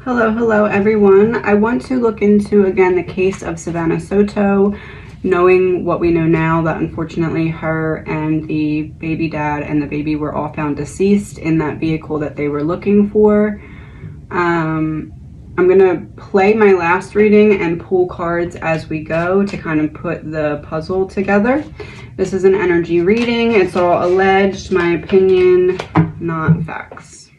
Hello everyone. I want to look into again the case of Savannah Soto, knowing what we know now that unfortunately her and the baby dad and the baby were all found deceased in that vehicle that they were looking for. I'm gonna play my last reading and pull cards as we go to kind of put the puzzle together. This is an energy reading. It's all alleged, my opinion, not facts.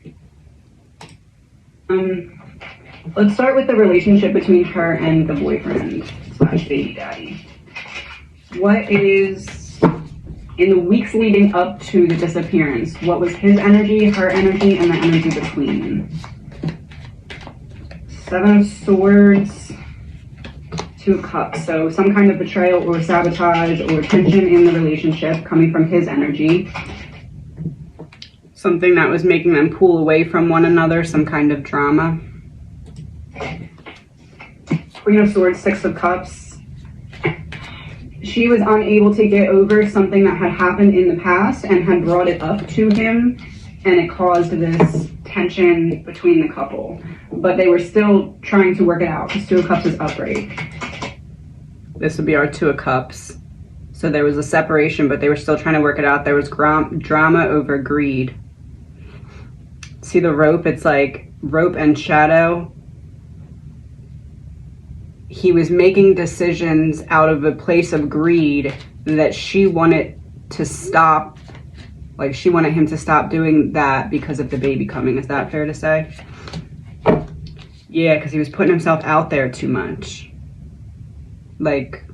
Let's start with the relationship between her and the boyfriend slash baby daddy. What is, in the weeks leading up to the disappearance, what was his energy, her energy, and the energy between? Seven of Swords, Two of Cups. So some kind of betrayal or sabotage or tension in the relationship coming from his energy. Something that was making them pull away from one another, some kind of drama. Queen of Swords, Six of Cups. She was unable to get over something that had happened in the past and had brought it up to him, and it caused this tension between the couple. But they were still trying to work it out because Two of Cups is upright. This would be our Two of Cups. So there was a separation, but they were still trying to work it out. There was drama over greed. See the rope? It's like rope and shadow. He was making decisions out of a place of greed that she wanted to stop. Like she wanted him to stop doing that because of the baby coming. Is that fair to say? Yeah, because he was putting himself out there too much. Like,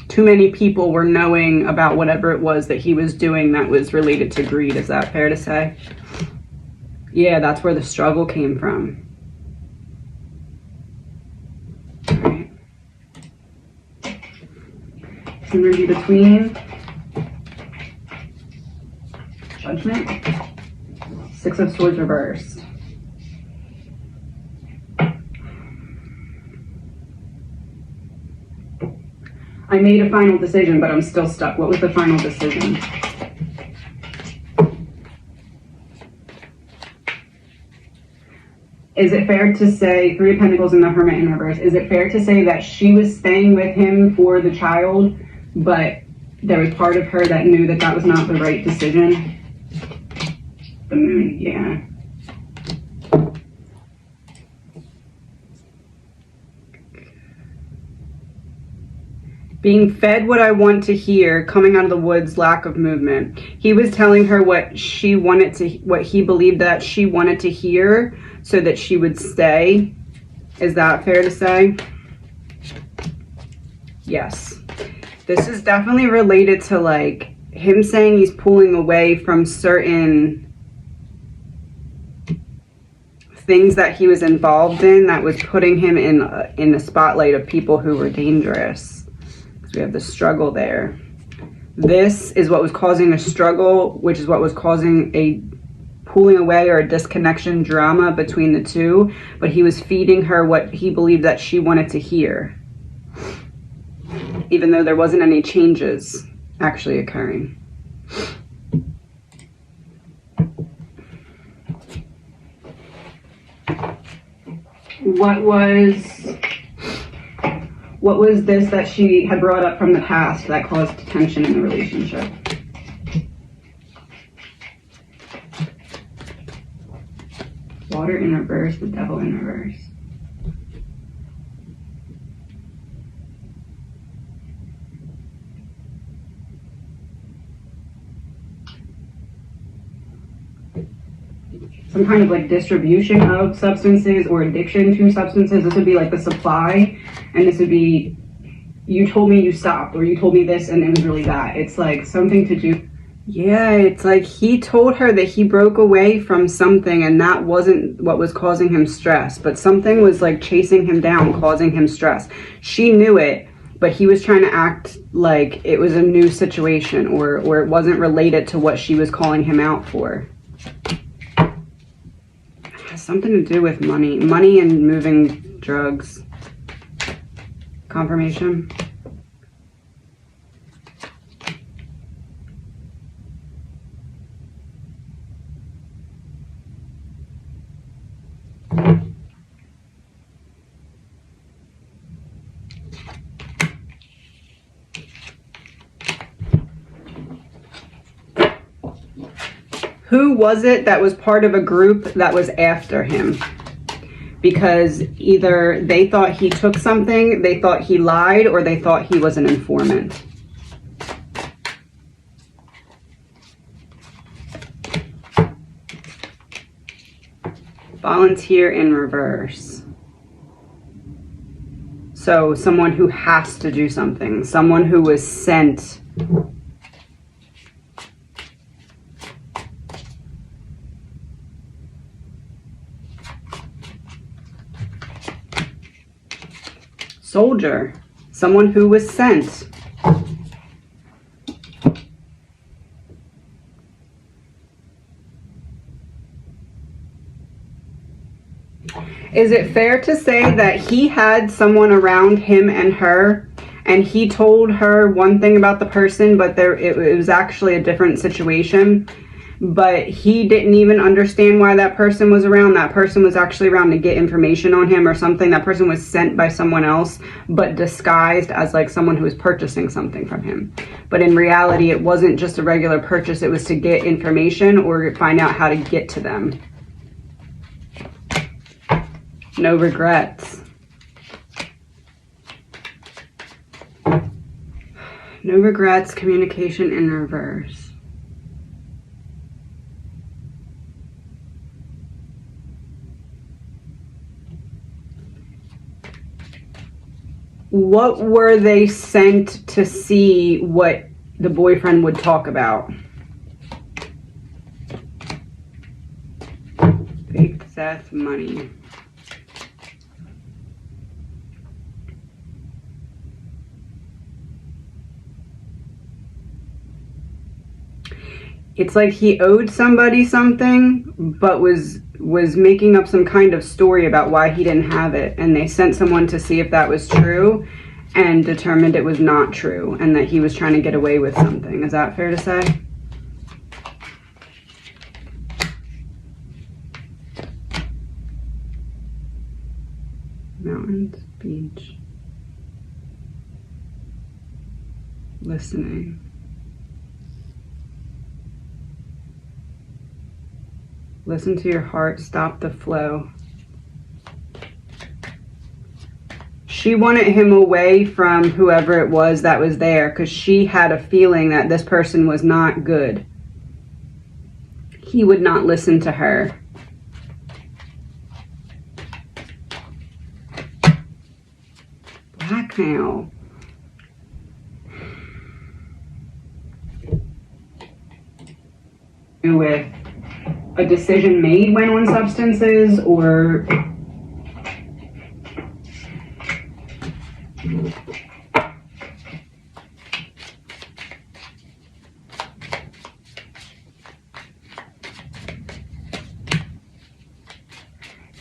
too many people were knowing about whatever it was that he was doing that was related to greed. Is that fair to say? Yeah, that's where the struggle came from. Alright. Energy between. Judgment. Six of Swords reversed. I made a final decision, but I'm still stuck. What was the final decision? Is it fair to say, Three of Pentacles and the Hermit in reverse, is it fair to say that she was staying with him for the child, but there was part of her that knew that that was not the right decision? The Moon, yeah. Being fed what I want to hear, coming out of the woods, lack of movement. He was telling her what she wanted to, what he believed that she wanted to hear so that she would stay. Is that fair to say? Yes. This is definitely related to like him saying he's pulling away from certain things that he was involved in that was putting him in the spotlight of people who were dangerous. We have the struggle there. This is what was causing a struggle, which is what was causing a pulling away or a disconnection drama between the two, but he was feeding her what he believed that she wanted to hear, even though there wasn't any changes actually occurring. What was this that she had brought up from the past that caused tension in the relationship? Water in reverse, the Devil in reverse. Some kind of like distribution of substances or addiction to substances. This would be like the supply, and this would be, you told me you stopped, or you told me this and it was really that. It's like something to do. Yeah, it's like he told her that he broke away from something and that wasn't what was causing him stress, but something was like chasing him down, causing him stress. She knew it, but he was trying to act like it was a new situation or it wasn't related to what she was calling him out for. Something to do with money and moving drugs. Confirmation. Who was it that was part of a group that was after him? Because either they thought he took something, they thought he lied, or they thought he was an informant. Volunteer in reverse. So someone who has to do something, someone who was sent. Soldier, someone who was sent. Is it fair to say that he had someone around him and her, and he told her one thing about the person, but it was actually a different situation, but he didn't even understand why that person was around? That person was actually around to get information on him or something. That person was sent by someone else, but disguised as like someone who was purchasing something from him. But in reality, it wasn't just a regular purchase. It was to get information or find out how to get to them. No regrets. No regrets, communication in reverse. What were they sent to see what the boyfriend would talk about? Fake Seth money. It's like he owed somebody something, but was making up some kind of story about why he didn't have it. And they sent someone to see if that was true and determined it was not true and that he was trying to get away with something. Is that fair to say? Mountains, beach. Listening. Listen to your heart, stop the flow. She wanted him away from whoever it was that was there because she had a feeling that this person was not good. He would not listen to her. Blackmail. With a decision made when on substances, or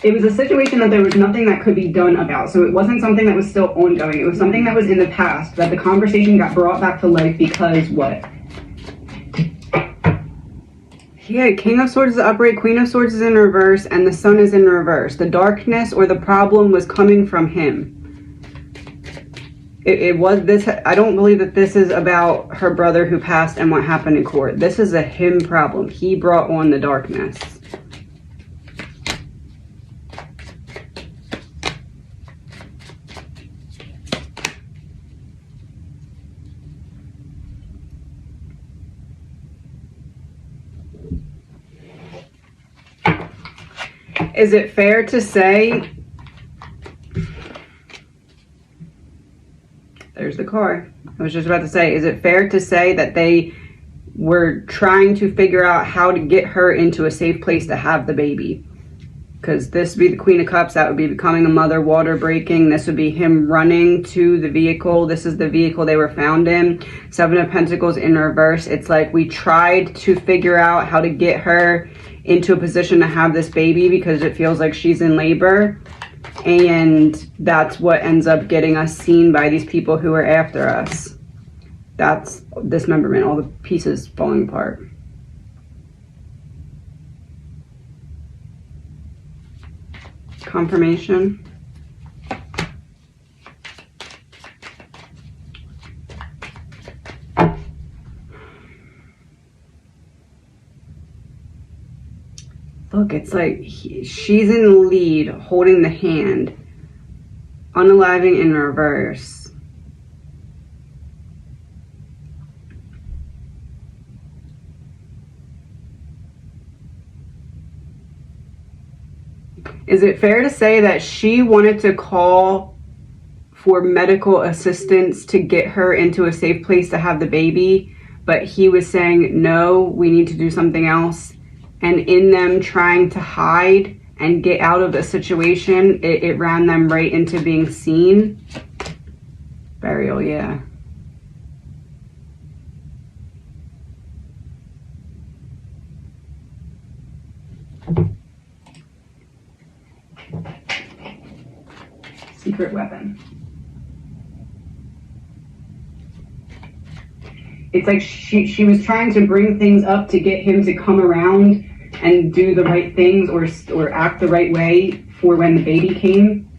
it was a situation that there was nothing that could be done about. So it wasn't something that was still ongoing. It was something that was in the past, that the conversation got brought back to life because what? Yeah, King of Swords is upright, Queen of Swords is in reverse, and the Sun is in reverse. The darkness or the problem was coming from him. It was this. I don't believe that this is about her brother who passed and what happened in court. This is a him problem. He brought on the darkness. Is it fair to say, there's the card. I was just about to say, is it fair to say that they were trying to figure out how to get her into a safe place to have the baby? Because this would be the Queen of Cups. That would be becoming a mother, water breaking. This would be him running to the vehicle. This is the vehicle they were found in. Seven of Pentacles in reverse. It's like we tried to figure out how to get her into a position to have this baby because it feels like she's in labor. And that's what ends up getting us seen by these people who are after us. That's dismemberment, all the pieces falling apart. Confirmation. Look, it's like she's in the lead, holding the hand. Unaliving in reverse. Is it fair to say that she wanted to call for medical assistance to get her into a safe place to have the baby, but he was saying, no, we need to do something else? And in them trying to hide and get out of the situation, it ran them right into being seen? Burial, yeah. Secret weapon. It's like she was trying to bring things up to get him to come around and do the right things or act the right way for when the baby came.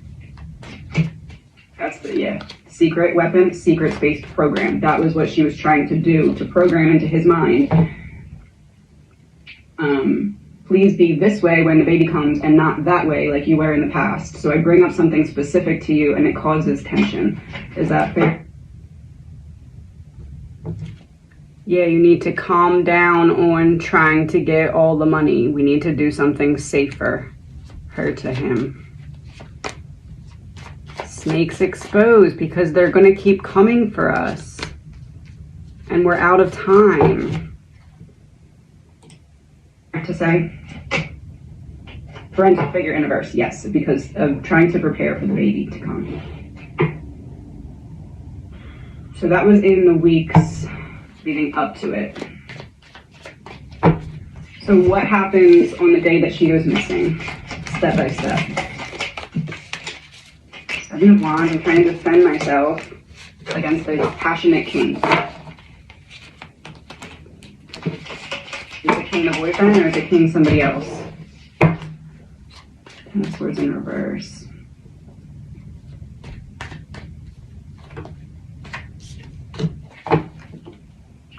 That's the, yeah. Secret weapon, secret space program. That was what she was trying to do, to program into his mind. Please be this way when the baby comes and not that way like you were in the past. So I bring up something specific to you and it causes tension. Is that fair? Yeah, you need to calm down on trying to get all the money. We need to do something safer. Her to him. Snakes exposed because they're going to keep coming for us. And we're out of time. To say parental figure in reverse, yes, because of trying to prepare for the baby to come. So that was in the weeks leading up to it. So what happens on the day that she goes missing, step by step? Seven of Wands, I'm trying to defend myself against a passionate king. Is the king the boyfriend or is the king somebody else? Ten of Swords in reverse.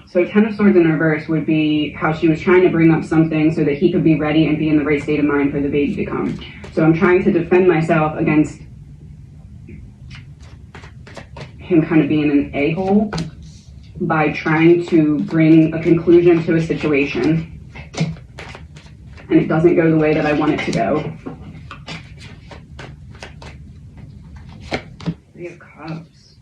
So Ten of Swords in reverse would be how she was trying to bring up something so that he could be ready and be in the right state of mind for the baby to come. So I'm trying to defend myself against him kind of being an a-hole by trying to bring a conclusion to a situation, and it doesn't go the way that I want it to go. Three of Cups.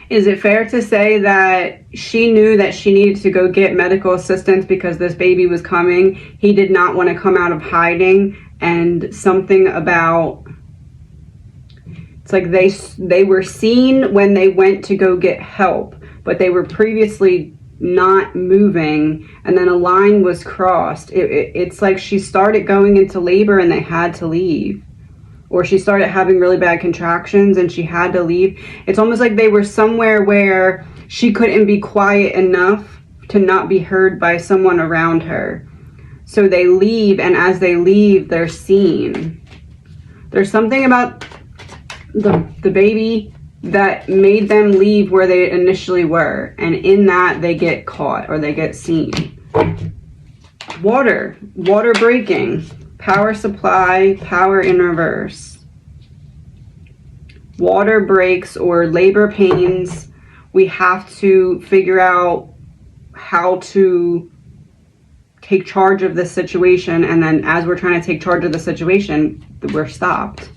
Is it fair to say that she knew that she needed to go get medical assistance because this baby was coming? He did not want to come out of hiding, and something about, it's like they were seen when they went to go get help, but they were previously not moving, and then a line was crossed. It's like she started going into labor and they had to leave. Or she started having really bad contractions and she had to leave. It's almost like they were somewhere where she couldn't be quiet enough to not be heard by someone around her. So they leave, and as they leave, they're seen. There's something about the baby that made them leave where they initially were, and in that they get caught or they get seen. Water breaking, power supply, power in reverse. Water breaks or labor pains. We have to figure out how to take charge of this situation, and then as we're trying to take charge of the situation, we're stopped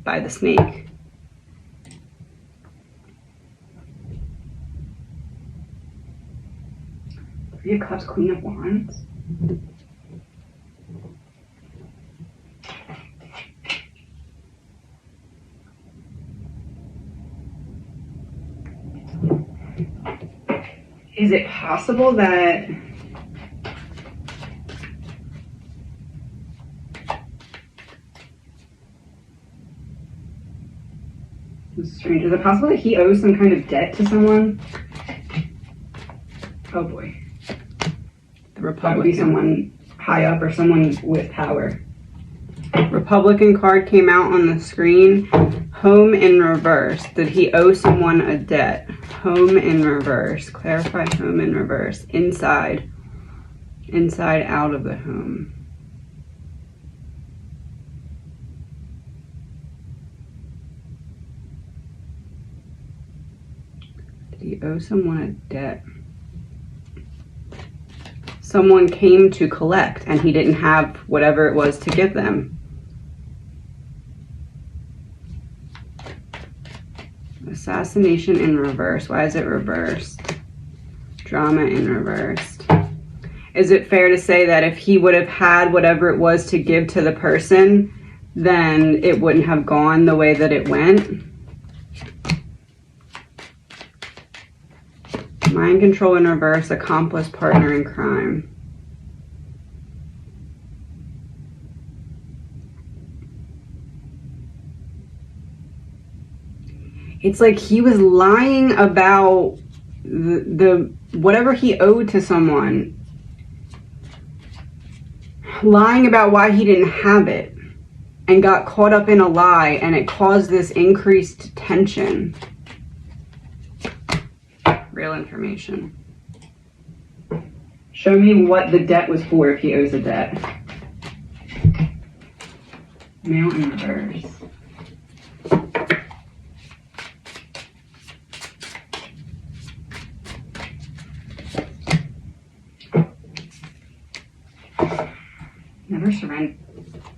by the snake. Three of Cups, Queen of Wands. Is it possible that this is strange. Is it possible that he owes some kind of debt to someone? Oh boy. The Republican. That would be someone high up or someone with power. Republican card came out on the screen. Home in reverse. Did he owe someone a debt? Home in reverse. Clarify home in reverse. Inside. Inside out of the home. Did he owe someone a debt? Someone came to collect and he didn't have whatever it was to give them. Assassination in reverse. Why is it reversed? Drama in reversed. Is it fair to say that if he would have had whatever it was to give to the person, then it wouldn't have gone the way that it went? Mind control in reverse. Accomplice, partner in crime. It's like he was lying about the whatever he owed to someone. Lying about why he didn't have it and got caught up in a lie, and it caused this increased tension. Real information. Show me what the debt was for if he owes a debt. Mail in reverse. Never surrender.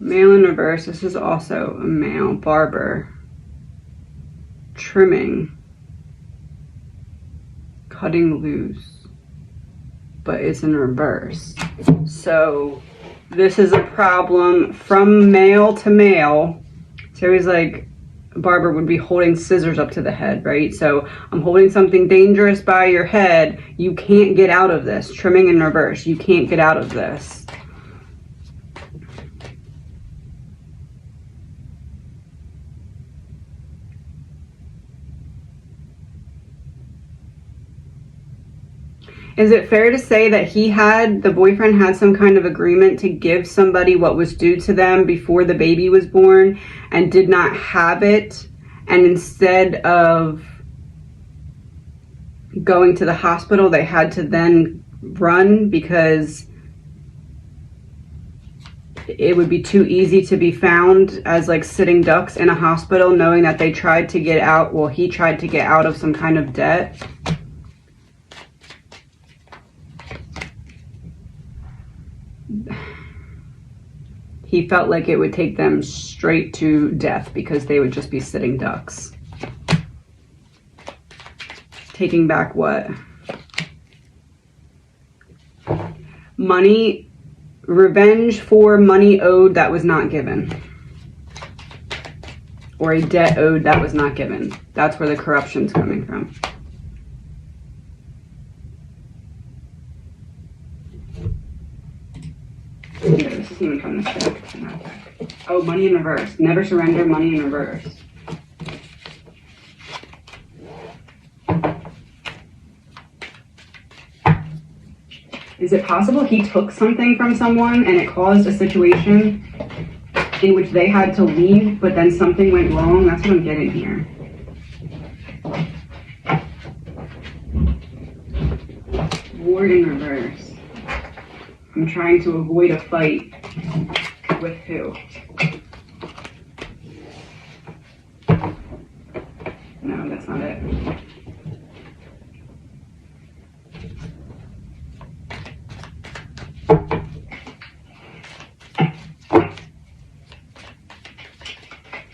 Mail in reverse. This is also a male. Barber. Trimming. Cutting loose. But it's in reverse. So this is a problem from male to male. So he's like, a barber would be holding scissors up to the head, right? So I'm holding something dangerous by your head. You can't get out of this. Trimming in reverse. You can't get out of this. Is it fair to say that the boyfriend had some kind of agreement to give somebody what was due to them before the baby was born and did not have it, and instead of going to the hospital, they had to then run because it would be too easy to be found as like sitting ducks in a hospital, knowing that they tried to get out, well, he tried to get out of some kind of debt? He felt like it would take them straight to death because they would just be sitting ducks. Taking back what? Money, revenge for money owed that was not given. Or a debt owed that was not given. That's where the corruption's coming from. Yeah, this isn't even from this deck. Oh, money in reverse. Never surrender, money in reverse. Is it possible he took something from someone and it caused a situation in which they had to leave, but then something went wrong? That's what I'm getting here. War in reverse. I'm trying to avoid a fight. With who? No, that's not it.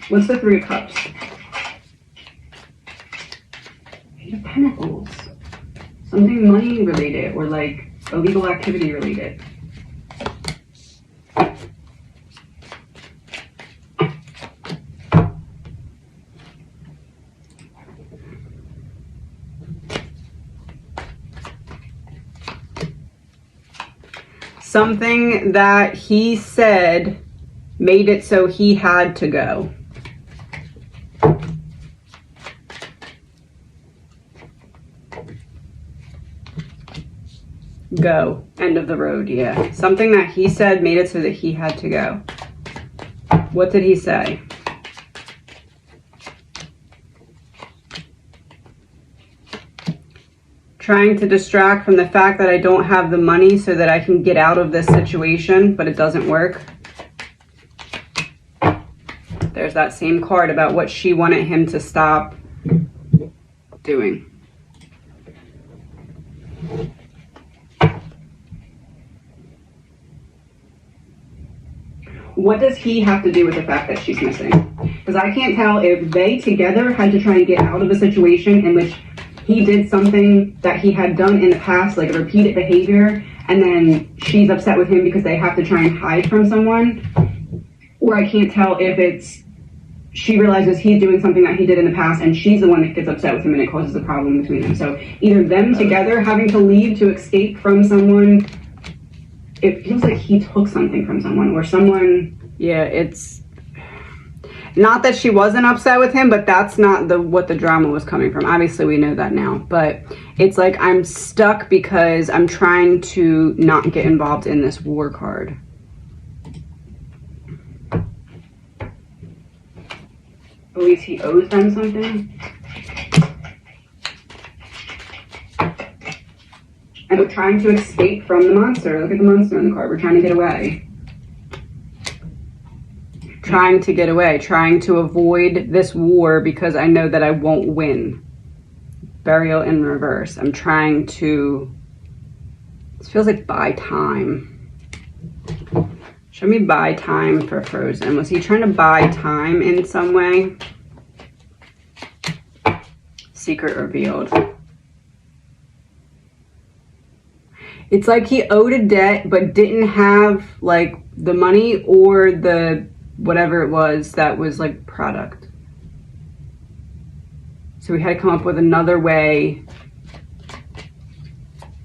What's the Three of Cups? Eight of Pentacles. Something money related or like illegal activity related. Something that he said made it so he had to go. Go. End of the road, yeah. Something that he said made it so that he had to go. What did he say? Trying to distract from the fact that I don't have the money so that I can get out of this situation, but it doesn't work. There's that same card about what she wanted him to stop doing. What does he have to do with the fact that she's missing? Because I can't tell if they together had to try and get out of a situation in which he did something that he had done in the past, like a repeated behavior, and then she's upset with him because they have to try and hide from someone. Or I can't tell if it's she realizes he's doing something that he did in the past and she's the one that gets upset with him and it causes a problem between them. So either them together having to leave to escape from someone, it feels like he took something from someone or someone. Yeah, it's not that she wasn't upset with him, but that's not what the drama was coming from. Obviously, we know that now. But it's like I'm stuck because I'm trying to not get involved in this war card. Believes he owes them something. And we're trying to escape from the monster. Look at the monster in the card. We're trying to get away. Trying to get away. Trying to avoid this war because I know that I won't win. Burial in reverse. I'm trying to... This feels like buy time. Show me buy time for Frozen. Was he trying to buy time in some way? Secret revealed. It's like he owed a debt but didn't have like the money or the whatever it was that was like product. So he had to come up with another way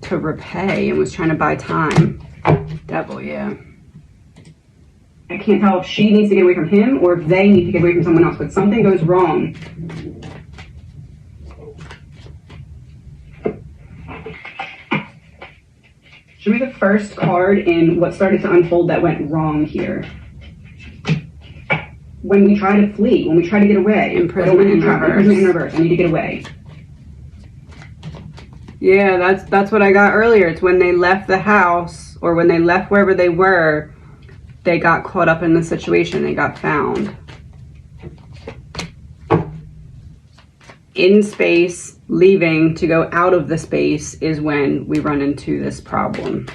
to repay and was trying to buy time. Devil, yeah. I can't tell if she needs to get away from him or if they need to get away from someone else, but something goes wrong. Show me the first card in what started to unfold that went wrong here. When we try to flee, when we try to get away. Imprisonment in reverse. Imprisonment in reverse. I need to get away. Yeah, that's what I got earlier. It's when they left the house or when they left wherever they were, they got caught up in the situation. They got found. In space, leaving to go out of the space is when we run into this problem.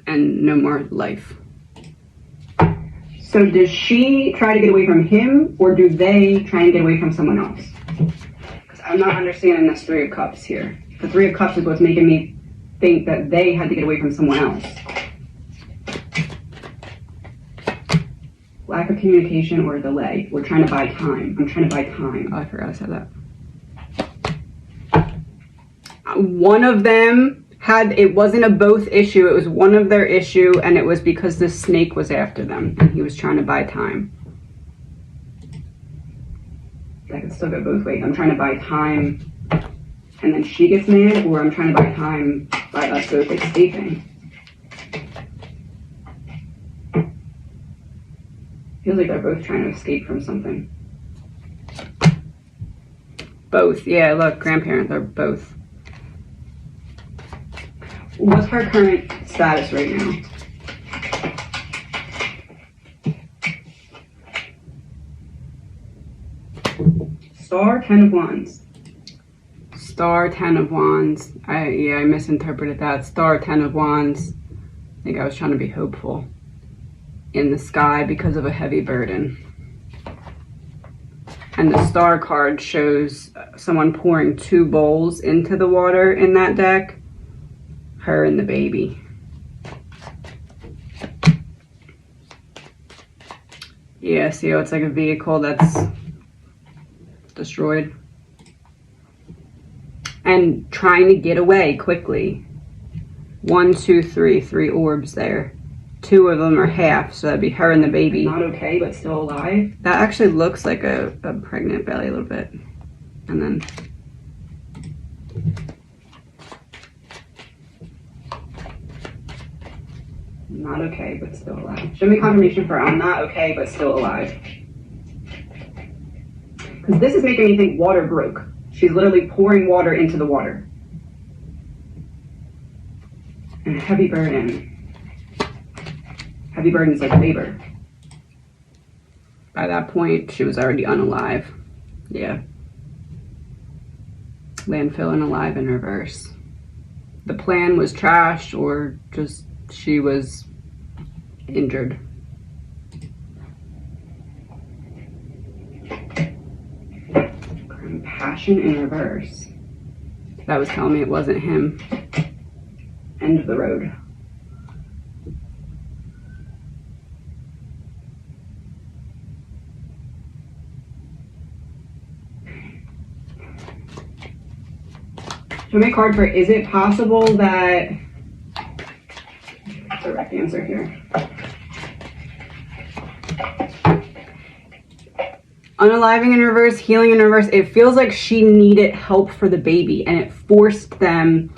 And no more life. So does she try to get away from him or do they try and get away from someone else? Because I'm not understanding this Three of Cups here. The Three of Cups is what's making me think that they had to get away from someone else. Lack of communication or delay. We're trying to buy time. I'm trying to buy time. Oh, I forgot I said that. One of them had, it wasn't a both issue. It was one of their issue, and it was because the snake was after them, and he was trying to buy time. I can still go both ways. I'm trying to buy time, and then she gets mad, or I'm trying to buy time by us both escaping. Feels like they're both trying to escape from something. Both, yeah, look, grandparent, they're both. What's her current status right now? Star, 10 of Wands. Star, 10 of Wands. I misinterpreted that. Star, 10 of Wands. I think I was trying to be hopeful. In the sky because of a heavy burden. And the star card shows someone pouring 2 bowls into the water in that deck. Her and the baby. Yeah, see how it's like a vehicle that's destroyed. And trying to get away quickly. 1, 2, 3, 3 orbs there. 2 of them are half, so that'd be her and the baby. Not okay, but still alive. That actually looks like a pregnant belly a little bit. And then... Not okay, but still alive. Show me confirmation for I'm not okay, but still alive. Because this is making me think water broke. She's literally pouring water into the water. And heavy burden. Heavy burden is like labor. By that point, she was already unalive. Yeah. Landfill and alive in reverse. The plan was trash, or just she was injured. Passion in reverse. That was telling me it wasn't him. End of the road. Show me a card for, is it possible that, direct answer here. Unaliving in reverse, healing in reverse. It feels like she needed help for the baby, and it forced them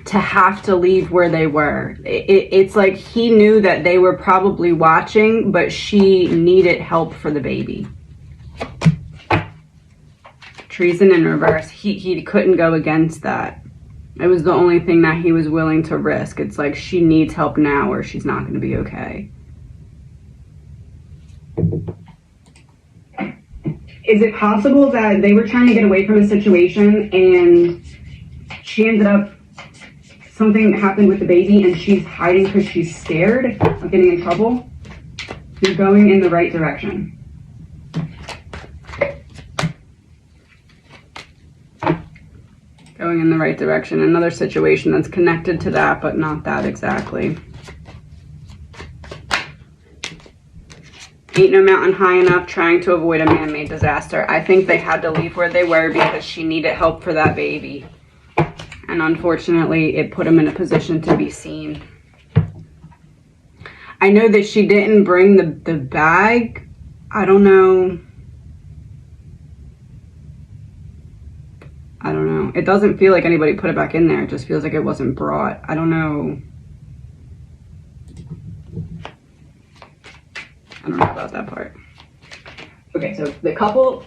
to have to leave where they were. It's like he knew that they were probably watching, but she needed help for the baby. Treason in reverse. He couldn't go against that. It was the only thing that he was willing to risk. It's like she needs help now or she's not going to be okay. Is it possible that they were trying to get away from a situation and she ended up, something happened with the baby and she's hiding because she's scared of getting in trouble? You're going in the right direction. Going in the right direction. Another situation that's connected to that, but not that exactly. Ain't no mountain high enough, trying to avoid a man-made disaster. I think they had to leave where they were because she needed help for that baby. And unfortunately, it put him in a position to be seen. I know that she didn't bring the bag. I don't know. I don't know. It doesn't feel like anybody put it back in there. It just feels like it wasn't brought. I don't know. I don't know about that part. Okay, so the couple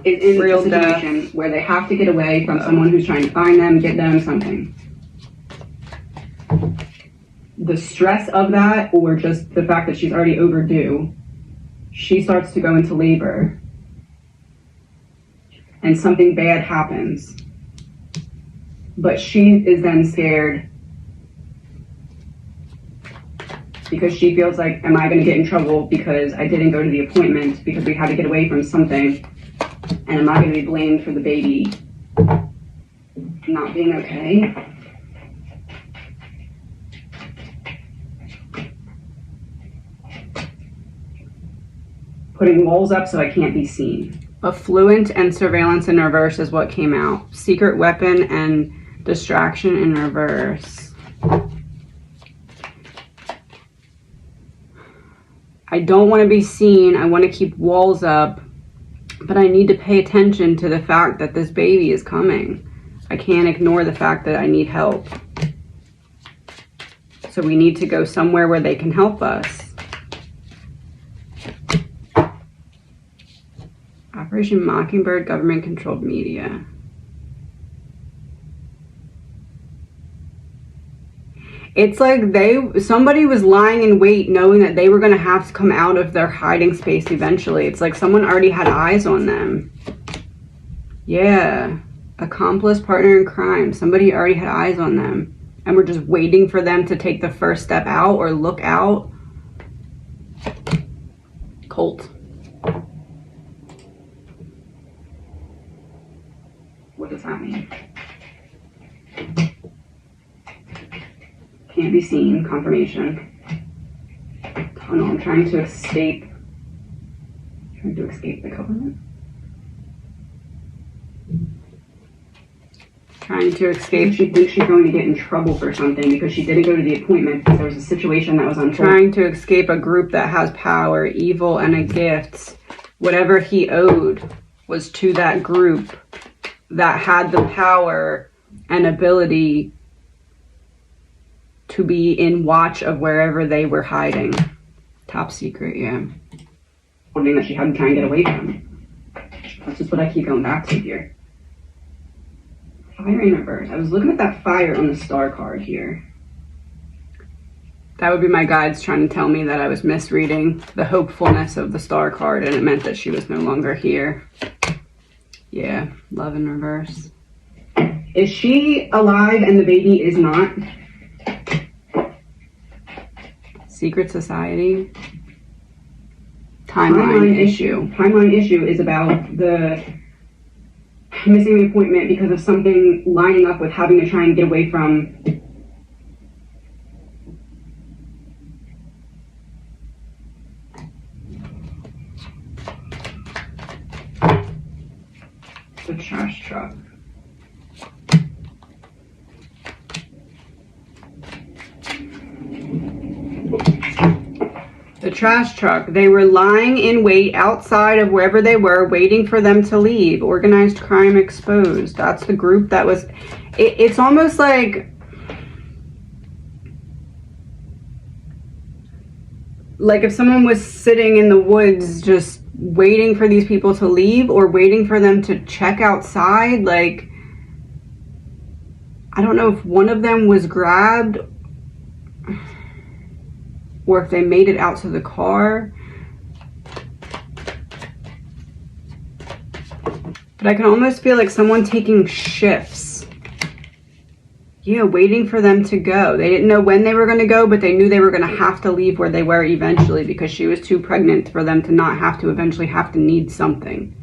is in a situation where they have to get away from someone who's trying to find them, get them something. The stress of that, or just the fact that she's already overdue, she starts to go into labor. And something bad happens. But she is then scared because she feels like, am I going to get in trouble because I didn't go to the appointment because we had to get away from something? And am I going to be blamed for the baby not being okay? Putting walls up so I can't be seen. Affluent and surveillance in reverse is what came out. Secret weapon and distraction in reverse. I don't want to be seen. I want to keep walls up, but I need to pay attention to the fact that this baby is coming. I can't ignore the fact that I need help. So we need to go somewhere where they can help us. Operation Mockingbird, government-controlled media. It's like somebody was lying in wait knowing that they were going to have to come out of their hiding space eventually. It's like someone already had eyes on them. Yeah. Accomplice, partner in crime. Somebody already had eyes on them. And we're just waiting for them to take the first step out or look out. Cult. What does that mean? Can't be seen. Confirmation. Tunnel. I'm trying to escape. Trying to escape the government. Trying to escape. She thinks she's going to get in trouble for something because she didn't go to the appointment because there was a situation that was unfolding. Trying to escape a group that has power, evil, and a gift. Whatever he owed was to that group that had the power and ability to be in watch of wherever they were hiding. Top secret, yeah. Something that she had to try and get away from. That's just what I keep going back to here. Fire in reverse. I was looking at that fire on the star card here. That would be my guides trying to tell me that I was misreading the hopefulness of the star card and it meant that she was no longer here. Yeah, love in reverse. Is she alive and the baby is not? Secret society. Timeline issue. Timeline issue is about the missing the appointment because of something lining up with having to try and get away from the trash truck. The trash truck. They were lying in wait outside of wherever they were, waiting for them to leave. Organized crime exposed. That's the group that was... It's almost like if someone was sitting in the woods just waiting for these people to leave or waiting for them to check outside. Like, I don't know if one of them was grabbed or if they made it out to the car. But I can almost feel like someone taking shifts. Yeah, waiting for them to go. They didn't know when they were going to go, but they knew they were going to have to leave where they were eventually because she was too pregnant for them to not have to eventually have to need something.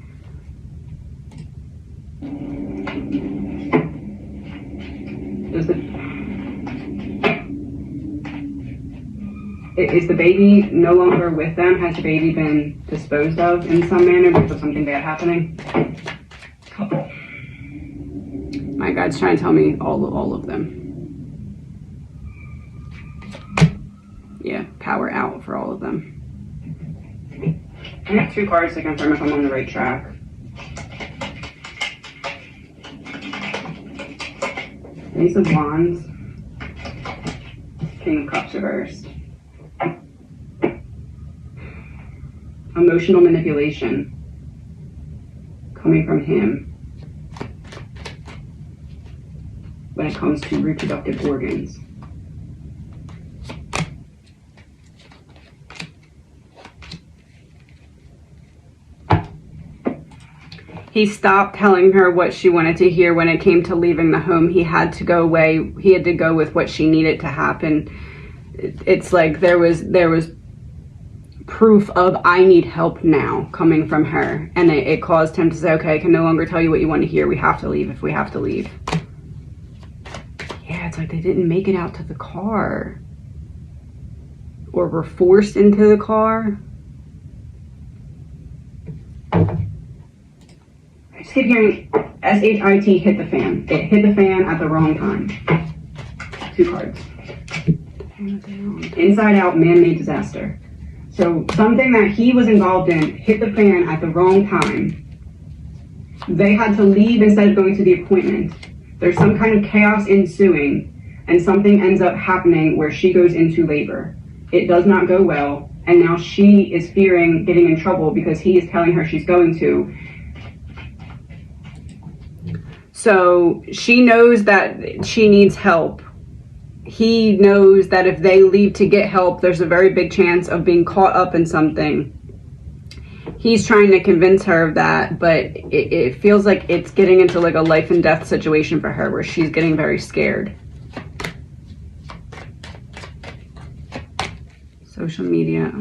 Is the baby no longer with them? Has the baby been disposed of in some manner because of something bad happening? Couple. My guide's trying to tell me all of them. Yeah, power out for all of them. I have 2 cards to confirm if I'm on the right track. Ace of Wands. King of Cups reversed. Emotional manipulation coming from him when it comes to reproductive organs. He stopped telling her what she wanted to hear when it came to leaving the home. He had to go away. He had to go with what she needed to happen. It's like there was proof of I need help now coming from her, and it caused him to say, okay, I can no longer tell you what you want to hear. We have to leave if we have to leave. Yeah, it's like they didn't make it out to the car or were forced into the car. I just keep hearing SHIT hit the fan. It hit the fan at the wrong time. 2 cards. Inside out, man-made disaster. So something that he was involved in hit the fan at the wrong time. They had to leave instead of going to the appointment. There's some kind of chaos ensuing, and something ends up happening where she goes into labor. It does not go well, and now she is fearing getting in trouble because he is telling her she's going to. So she knows that she needs help. He knows that if they leave to get help, there's a very big chance of being caught up in something. He's trying to convince her of that, but it feels like it's getting into like a life and death situation for her where she's getting very scared. Social media.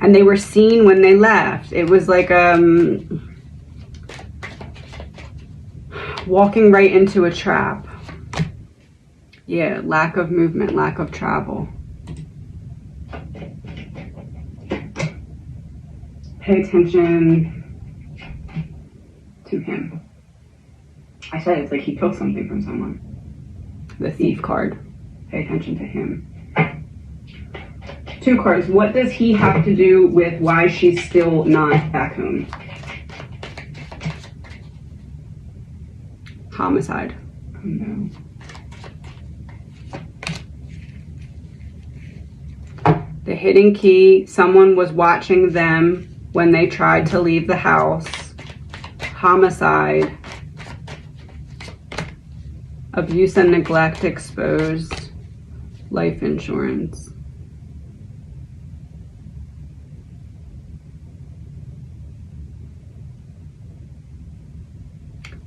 And they were seen when they left. It was like walking right into a trap. Yeah, lack of movement, lack of travel. Pay attention to him. I said it's like he took something from someone. The Thief card. Pay attention to him. 2 cards. What does he have to do with why she's still not back home? Homicide. Oh no. hidden key. Someone was watching them when they tried to leave the house. Homicide. Abuse and neglect exposed. Life insurance.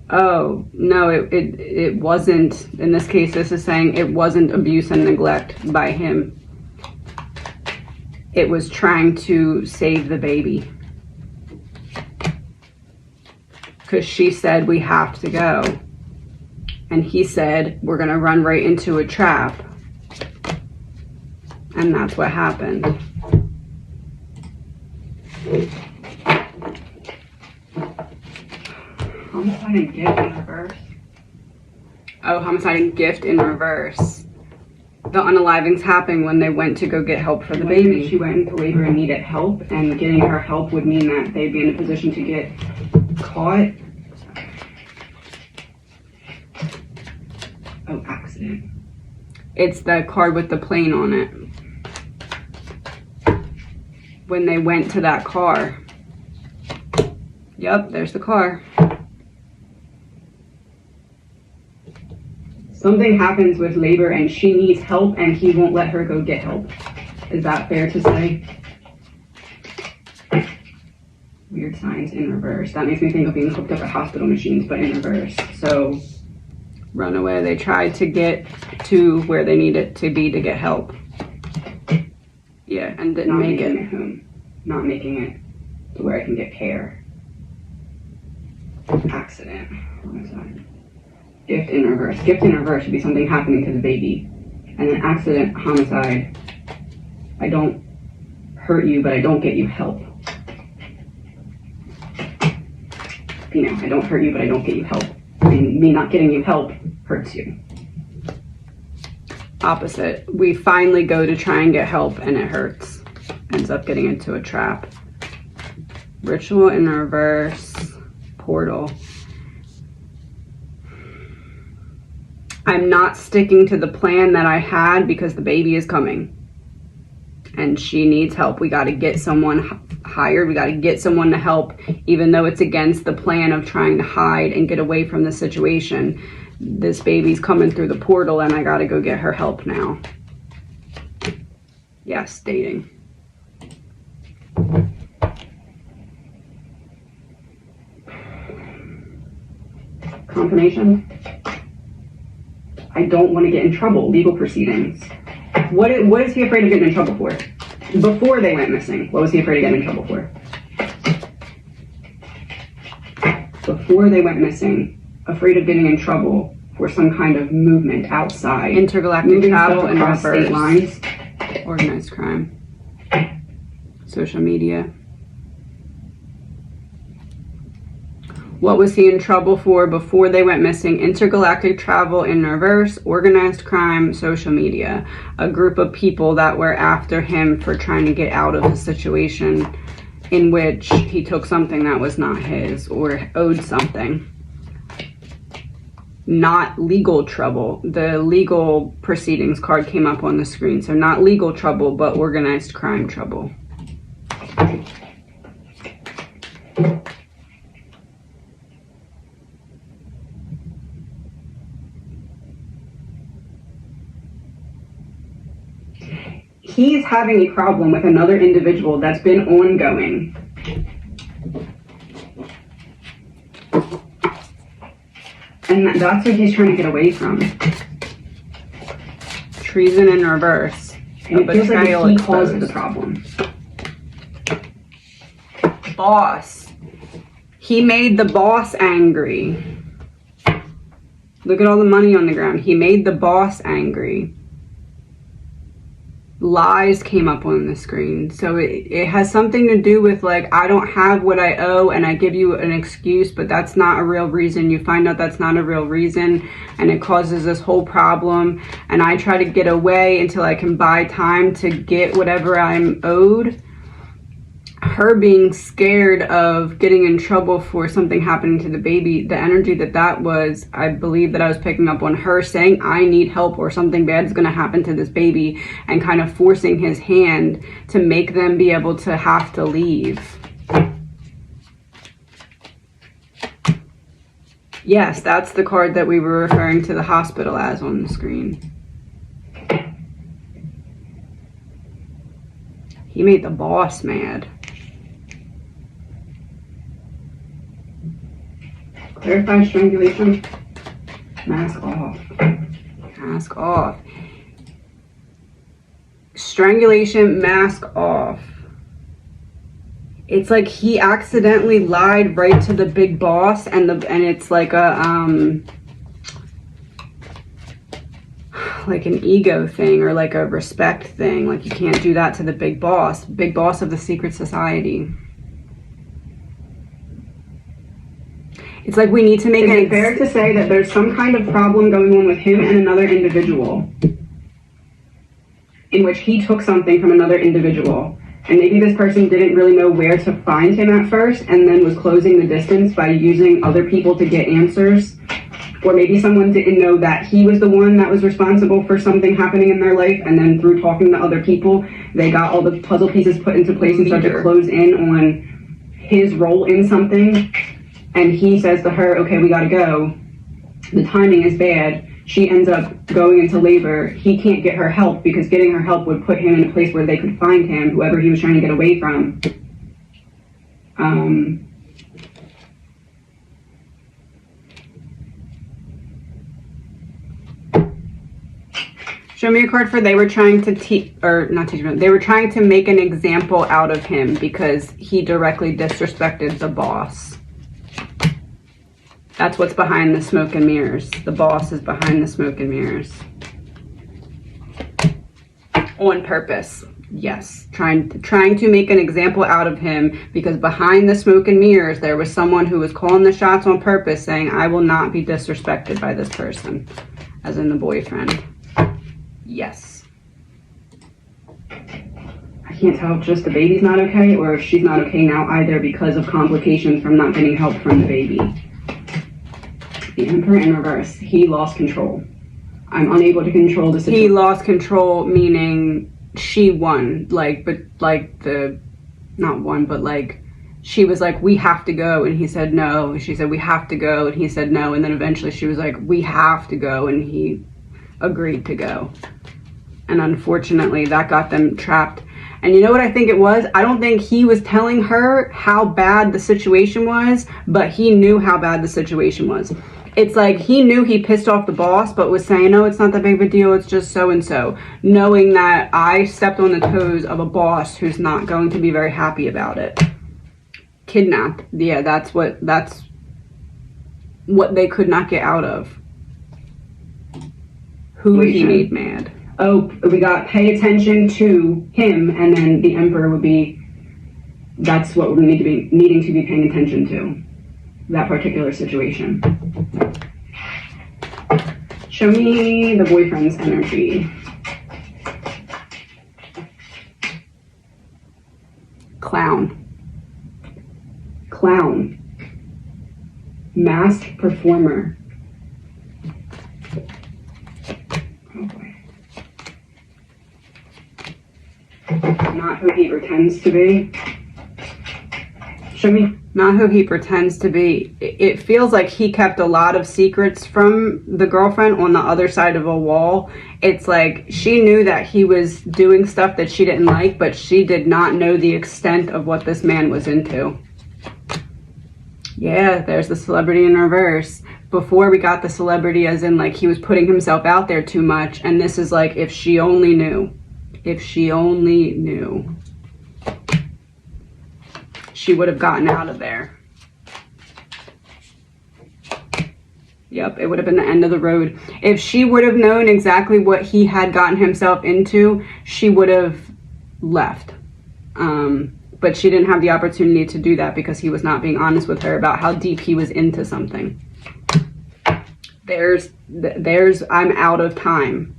Oh, no, it wasn't. In this case, this is saying it wasn't abuse and neglect by him. It was trying to save the baby. Because she said, we have to go. And he said, we're going to run right into a trap. And that's what happened. Homicide and gift in reverse. Oh, homicide and gift in reverse. The unalivings happened when they went to go get help for the baby. She went into labor and needed help, and getting her help would mean that they'd be in a position to get caught. Oh, accident. It's the card with the plane on it. When they went to that car. Yep, there's the car. Something happens with labor and she needs help and he won't let her go get help. Is that fair to say? Weird signs in reverse. That makes me think of being hooked up at hospital machines, but in reverse. So, runaway. They tried to get to where they needed to be to get help. Yeah, and didn't make it. Not making it to where I can get care. Accident. Homicide. Gift in reverse. Gift in reverse should be something happening to the baby. And then accident, homicide. I don't hurt you, but I don't get you help. Female, I don't hurt you, but I don't get you help. And me not getting you help hurts you. Opposite. We finally go to try and get help and it hurts. Ends up getting into a trap. Ritual in reverse. Portal. I'm not sticking to the plan that I had because the baby is coming. And she needs help. We got to get someone hired. We got to get someone to help, even though it's against the plan of trying to hide and get away from the situation. This baby's coming through the portal and I got to go get her help now. Yes, dating. Confirmation. I don't want to get in trouble. Legal proceedings. What is he afraid of getting in trouble for? Before they went missing, what was he afraid of getting in trouble for? Before they went missing, afraid of getting in trouble for some kind of movement outside. Intergalactic travel and across state lines. Organized crime. Social media. What was he in trouble for before they went missing? Intergalactic travel in reverse, organized crime, social media. A group of people that were after him for trying to get out of a situation in which he took something that was not his or owed something. Not legal trouble. The legal proceedings card came up on the screen. So not legal trouble, but organized crime trouble. He's having a problem with another individual that's been ongoing. And that's what he's trying to get away from. Treason in reverse. And it feels like he caused the problem. Boss. He made the boss angry. Look at all the money on the ground. He made the boss angry. Lies came up on the screen. So it has something to do with like, I don't have what I owe and I give you an excuse, but that's not a real reason. You find out that's not a real reason and it causes this whole problem. And I try to get away until I can buy time to get whatever I'm owed. her being scared of getting in trouble for something happening to the baby, the energy that was, I believe that I was picking up on her saying, I need help or something bad is going to happen to this baby, and kind of forcing his hand to make them be able to have to leave. Yes, that's the card that we were referring to the hospital as on the screen. He made the boss mad. Clarify strangulation. Mask off. Mask off. Strangulation, mask off. It's like he accidentally lied right to the big boss, and it's like a like an ego thing, or like a respect thing. Like, you can't do that to the big boss of the secret society. It's like we need to make it fair to say that there's some kind of problem going on with him and another individual, in which he took something from another individual. And maybe this person didn't really know where to find him at first, and then was closing the distance by using other people to get answers. Or maybe someone didn't know that he was the one that was responsible for something happening in their life, and then through talking to other people, they got all the puzzle pieces put into place and started to close in on his role in something. And he says to her, okay, we gotta go. The timing is bad. She ends up going into labor. He can't get her help because getting her help would put him in a place where they could find him, whoever he was trying to get away from. Show me a card for they were trying to they were trying to make an example out of him because he directly disrespected the boss. That's what's behind the smoke and mirrors. The boss is behind the smoke and mirrors. On purpose. Yes. Trying to make an example out of him because behind the smoke and mirrors there was someone who was calling the shots on purpose, saying, I will not be disrespected by this person. As in the boyfriend. Yes. I can't tell if just the baby's not okay or if she's not okay now either because of complications from not getting help from the baby. The Emperor in reverse. He lost control. I'm unable to control the situation. He lost control, meaning she won. She was like, we have to go. And he said no. She said, we have to go. And he said no. And then eventually she was like, we have to go. And he agreed to go. And unfortunately, that got them trapped. And you know what I think it was? I don't think he was telling her how bad the situation was, but he knew how bad the situation was. It's like he knew he pissed off the boss, but was saying, no, it's not that big of a deal. It's just so-and-so. Knowing that I stepped on the toes of a boss who's not going to be very happy about it. Kidnapped. Yeah, that's what they could not get out of. Who he made mad. Oh, we got pay attention to him, and then the Emperor would be, that's what we need to be needing to be paying attention to. That particular situation. Show me the boyfriend's energy. Clown. Clown. Masked performer. Oh boy. Not who he pretends to be. Show me. Not who he pretends to be. It feels like he kept a lot of secrets from the girlfriend on the other side of a wall. It's like she knew that he was doing stuff that she didn't like, but she did not know the extent of what this man was into. Yeah, there's the celebrity in reverse. Before we got the celebrity as in like he was putting himself out there too much, and this is like if she only knew. If she only knew. She would have gotten out of there. Yep, it would have been the end of the road. If she would have known exactly what he had gotten himself into, she would have left. But she didn't have the opportunity to do that because he was not being honest with her about how deep he was into something. There's I'm out of time.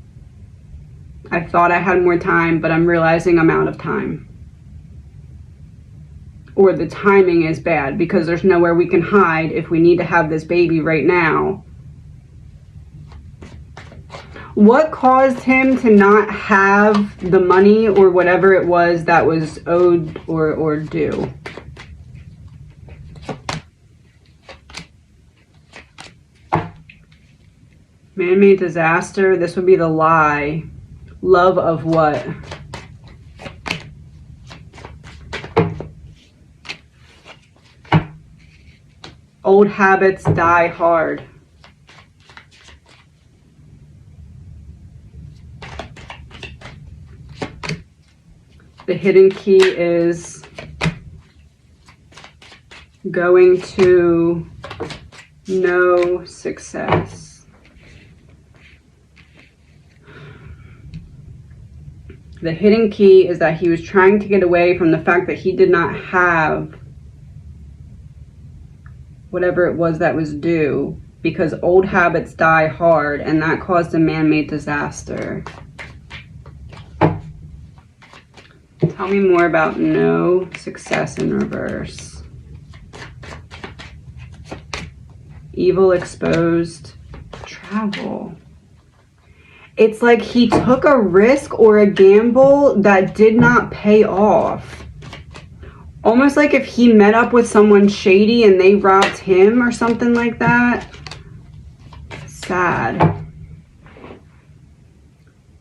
I thought I had more time, but I'm realizing I'm out of time. or the timing is bad because there's nowhere we can hide if we need to have this baby right now. What caused him to not have the money or whatever it was that was owed or due? Man-made disaster. This would be the lie. Love of what? Old habits die hard. The hidden key is going to no success. The hidden key is that he was trying to get away from the fact that he did not have whatever it was that was due, because old habits die hard, and that caused a man-made disaster. Tell me more about no success in reverse. Evil exposed. Travel. It's like he took a risk or a gamble that did not pay off. Almost like if he met up with someone shady and they robbed him or something like that. Sad.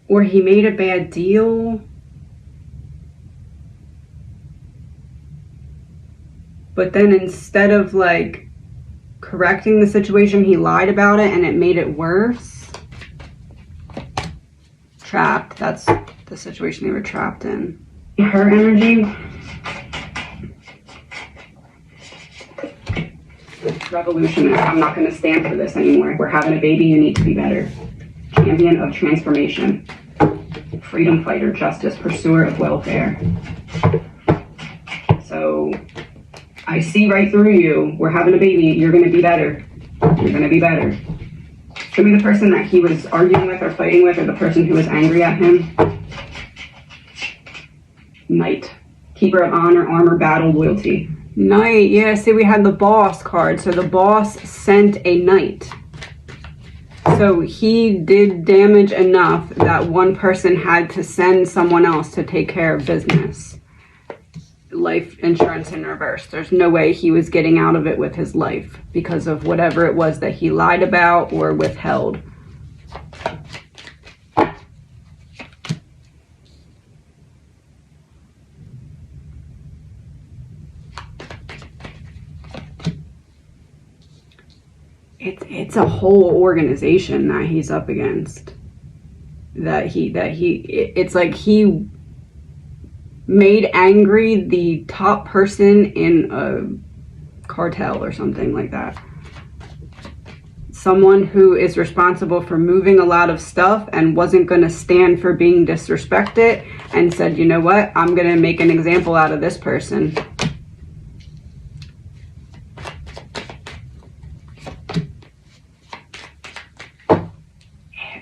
Or he made a bad deal. But then instead of like correcting the situation, he lied about it and it made it worse. Trapped. That's the situation they were trapped in. Her energy. Revolutionist. I'm not going to stand for this anymore. We're having a baby. You need to be better. Champion of transformation. Freedom fighter. Justice. Pursuer of welfare. So I see right through you. We're having a baby. You're going to be better. You're going to be better. Show me the person that he was arguing with or fighting with, or the person who was angry at him. Knight. Keeper of honor, armor, battle, loyalty. Knight. Yeah, see, we had the boss card. So the boss sent a knight. So he did damage enough that one person had to send someone else to take care of business. Life insurance in reverse. There's no way he was getting out of it with his life because of whatever it was that he lied about or withheld. It's a whole organization that he's up against. It's like he made angry the top person in a cartel or something like that. Someone who is responsible for moving a lot of stuff and wasn't going to stand for being disrespected and said, you know what, I'm going to make an example out of this person.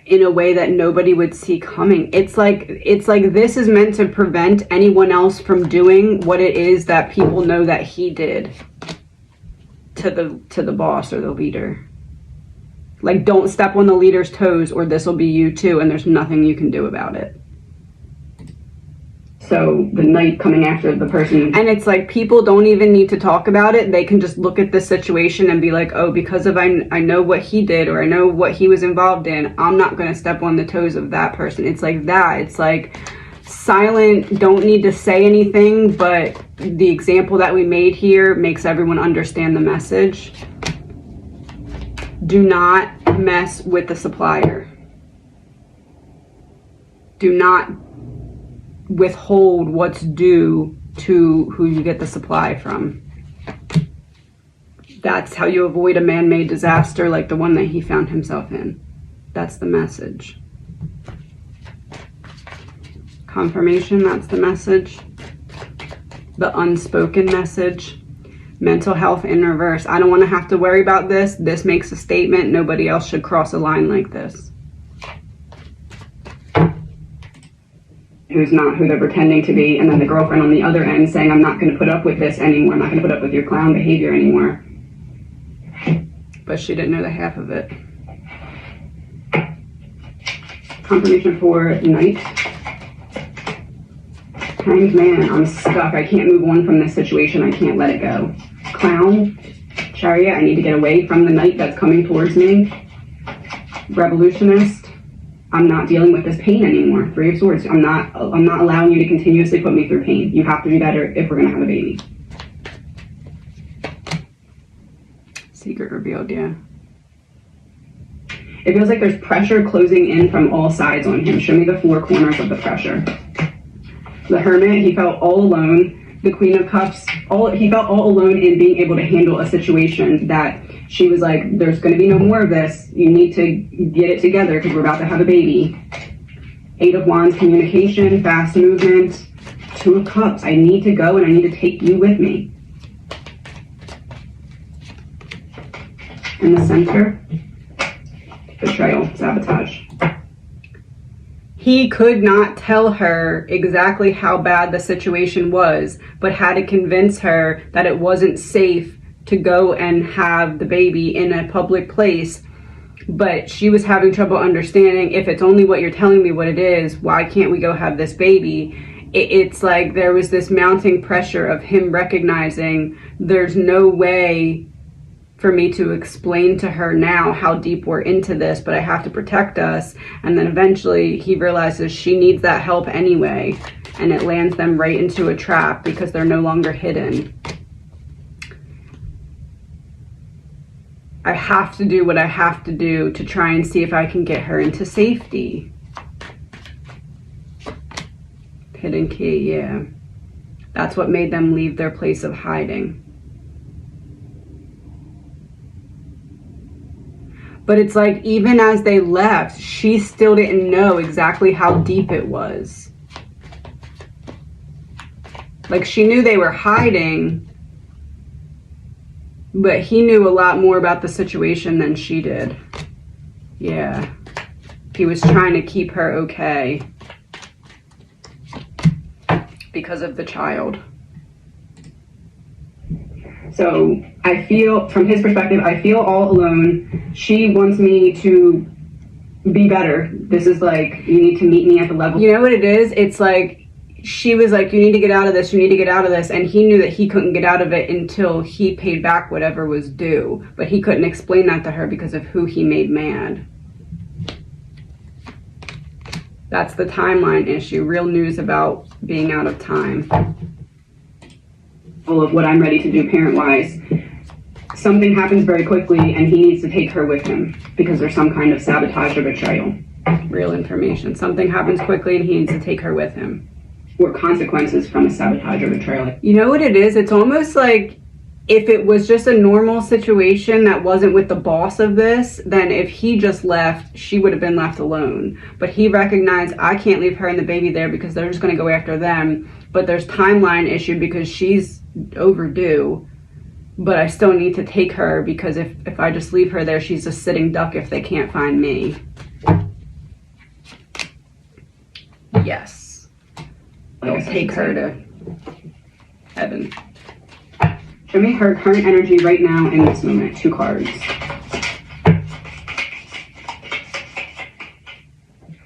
In a way that nobody would see coming. It's like this is meant to prevent anyone else from doing what it is that people know that he did to the boss or the leader. Like, don't step on the leader's toes or this will be you too, and there's nothing you can do about it. So the knight coming after the person. And it's like people don't even need to talk about it. They can just look at the situation and be like, oh, because of I know what he did or I know what he was involved in, I'm not going to step on the toes of that person. It's like that. It's like silent, don't need to say anything, but the example that we made here makes everyone understand the message. Do not mess with the supplier. Do not withhold what's due to who you get the supply from. That's how you avoid a man-made disaster like the one that he found himself in. That's the message. Confirmation, that's the message. The unspoken message. Mental health in reverse. I don't want to have to worry about this. This makes a statement. Nobody else should cross a line like this. who's not who they're pretending to be, and then the girlfriend on the other end saying, I'm not going to put up with this anymore, I'm not going to put up with your clown behavior anymore. But she didn't know the half of it. Confirmation for Knight. Hanged Man, I'm stuck. I can't move on from this situation. I can't let it go. Clown, Chariot, I need to get away from the Knight that's coming towards me. Revolutionist, I'm not dealing with this pain anymore. Three of Swords, I'm not allowing you to continuously put me through pain. You have to be better if we're gonna have a baby. Secret revealed, yeah. It feels like there's pressure closing in from all sides on him. Show me the four corners of the pressure. The Hermit, he felt all alone. The Queen of Cups, he felt all alone in being able to handle a situation that she was like, there's going to be no more of this. You need to get it together because we're about to have a baby. Eight of Wands, communication, fast movement. Two of Cups, I need to go and I need to take you with me. In the center, betrayal, sabotage. He could not tell her exactly how bad the situation was, but had to convince her that it wasn't safe to go and have the baby in a public place. But she was having trouble understanding, if it's only what you're telling me what it is, why can't we go have this baby? It's like there was this mounting pressure of him recognizing there's no way for me to explain to her now how deep we're into this, but I have to protect us. And then eventually he realizes she needs that help anyway, and it lands them right into a trap because they're no longer hidden. I have to do what I have to do to try and see if I can get her into safety. Hidden key, yeah. That's what made them leave their place of hiding. But it's like, even as they left, she still didn't know exactly how deep it was. Like, she knew they were hiding, but he knew a lot more about the situation than she did. Yeah. He was trying to keep her okay because of the child. So I feel, from his perspective, I feel all alone. She wants me to be better. This is like, you need to meet me at the level. You know what it is? It's like, she was like, you need to get out of this, you need to get out of this. And he knew that he couldn't get out of it until he paid back whatever was due. But he couldn't explain that to her because of who he made mad. That's the timeline issue. Real news about being out of time. All of what I'm ready to do parent-wise. Something happens very quickly and he needs to take her with him because there's some kind of sabotage or betrayal. Real information. Something happens quickly and he needs to take her with him. Or consequences from a sabotage or betrayal. You know what it is? It's almost like if it was just a normal situation that wasn't with the boss of this, then if he just left, she would have been left alone. But he recognized, I can't leave her and the baby there because they're just going to go after them. But there's timeline issue because she's overdue. But I still need to take her because if I just leave her there, she's a sitting duck if they can't find me. Yes. I'll take her to heaven. Show me her current energy right now in this moment. 2 cards. Ten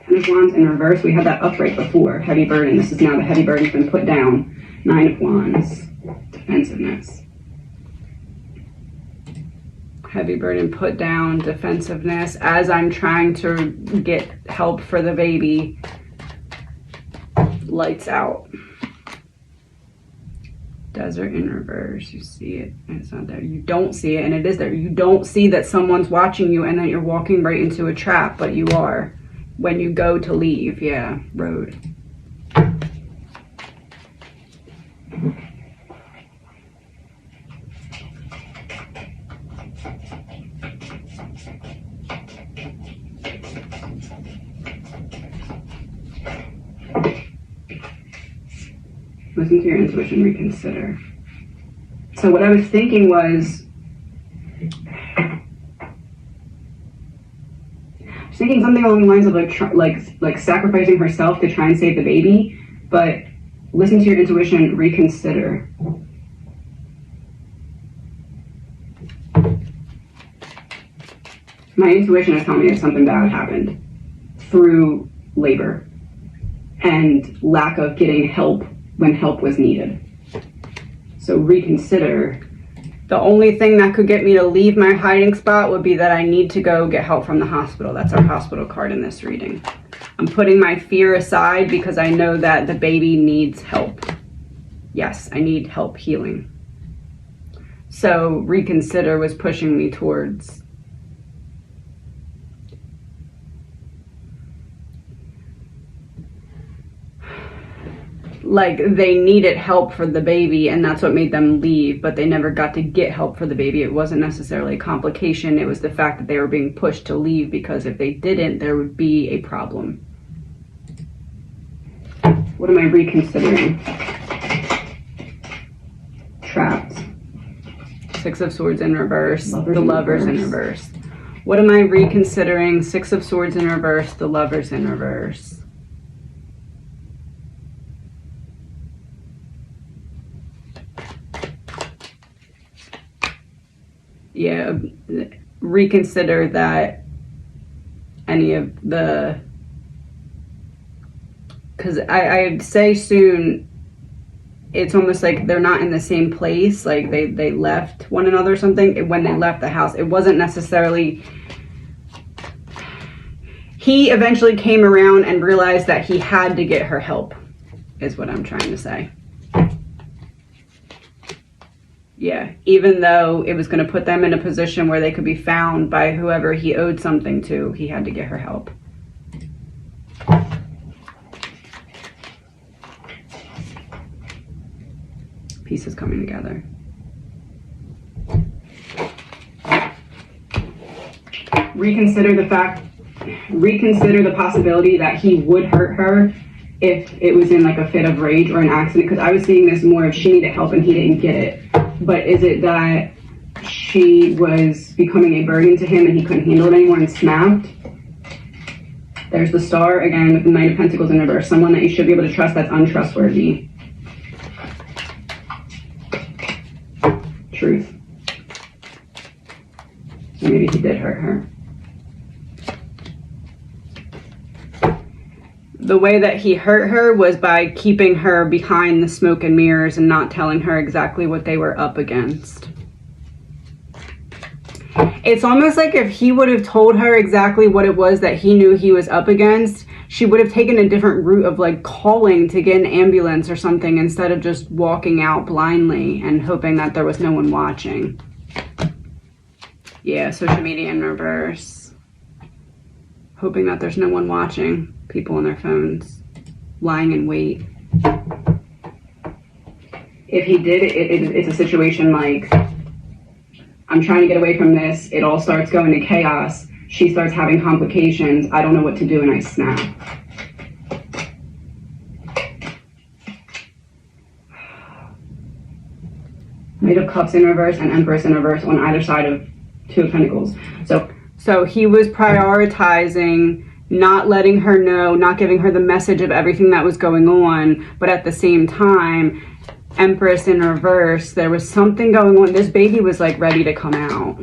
of Wands in reverse. We had that upright before. Heavy burden. This is now the heavy burden's been put down. 9 of Wands. Defensiveness. Heavy burden put down. Defensiveness. As I'm trying to get help for the baby. Lights out. Desert in reverse. You see it and it's not there. You don't see it and it is there. You don't see that someone's watching you and that you're walking right into a trap, but you are when you go to leave. Yeah, road. Listen to your intuition, reconsider. So what I was thinking was, something along the lines of like sacrificing herself to try and save the baby. but listen to your intuition, reconsider. My intuition is telling me that something bad happened through labor and lack of getting help when help was needed. So reconsider. The only thing that could get me to leave my hiding spot would be that I need to go get help from the hospital. That's our hospital card in this reading. I'm putting my fear aside because I know that the baby needs help. Yes, I need help healing. So reconsider was pushing me towards like they needed help for the baby, and that's what made them leave, but they never got to get help for the baby. It wasn't necessarily a complication. It was the fact that they were being pushed to leave, because if they didn't, there would be a problem. What am I reconsidering? Trapped. Six of Swords in reverse, the Lovers in reverse. What am I reconsidering? Six of Swords in reverse, the Lovers in reverse. Yeah, reconsider that any of the, because I'd say soon, it's almost like they're not in the same place, like they left one another or something. When they left the house, it wasn't necessarily, he eventually came around and realized that he had to get her help, is what I'm trying to say. Yeah, even though it was going to put them in a position where they could be found by whoever he owed something to, he had to get her help. Pieces coming together. Reconsider the possibility that he would hurt her if it was in like a fit of rage or an accident, because I was seeing this more if she needed help and he didn't get it. But is it that she was becoming a burden to him and he couldn't handle it anymore and snapped? There's the Star again with the Knight of Pentacles in reverse. Someone that you should be able to trust that's untrustworthy. Truth. So maybe he did hurt her. The way that he hurt her was by keeping her behind the smoke and mirrors and not telling her exactly what they were up against. It's almost like if he would have told her exactly what it was that he knew he was up against, she would have taken a different route of like calling to get an ambulance or something instead of just walking out blindly and hoping that there was no one watching. Yeah, social media in reverse. Hoping that there's no one watching. People on their phones, lying in wait. If he did, it's a situation like, I'm trying to get away from this, it all starts going to chaos, she starts having complications, I don't know what to do, and I snap. Knight of Cups in reverse and Empress in reverse on either side of Two of Pentacles. So he was prioritizing not letting her know, not giving her the message of everything that was going on, but at the same time, Empress in reverse, there was something going on. This baby was like ready to come out.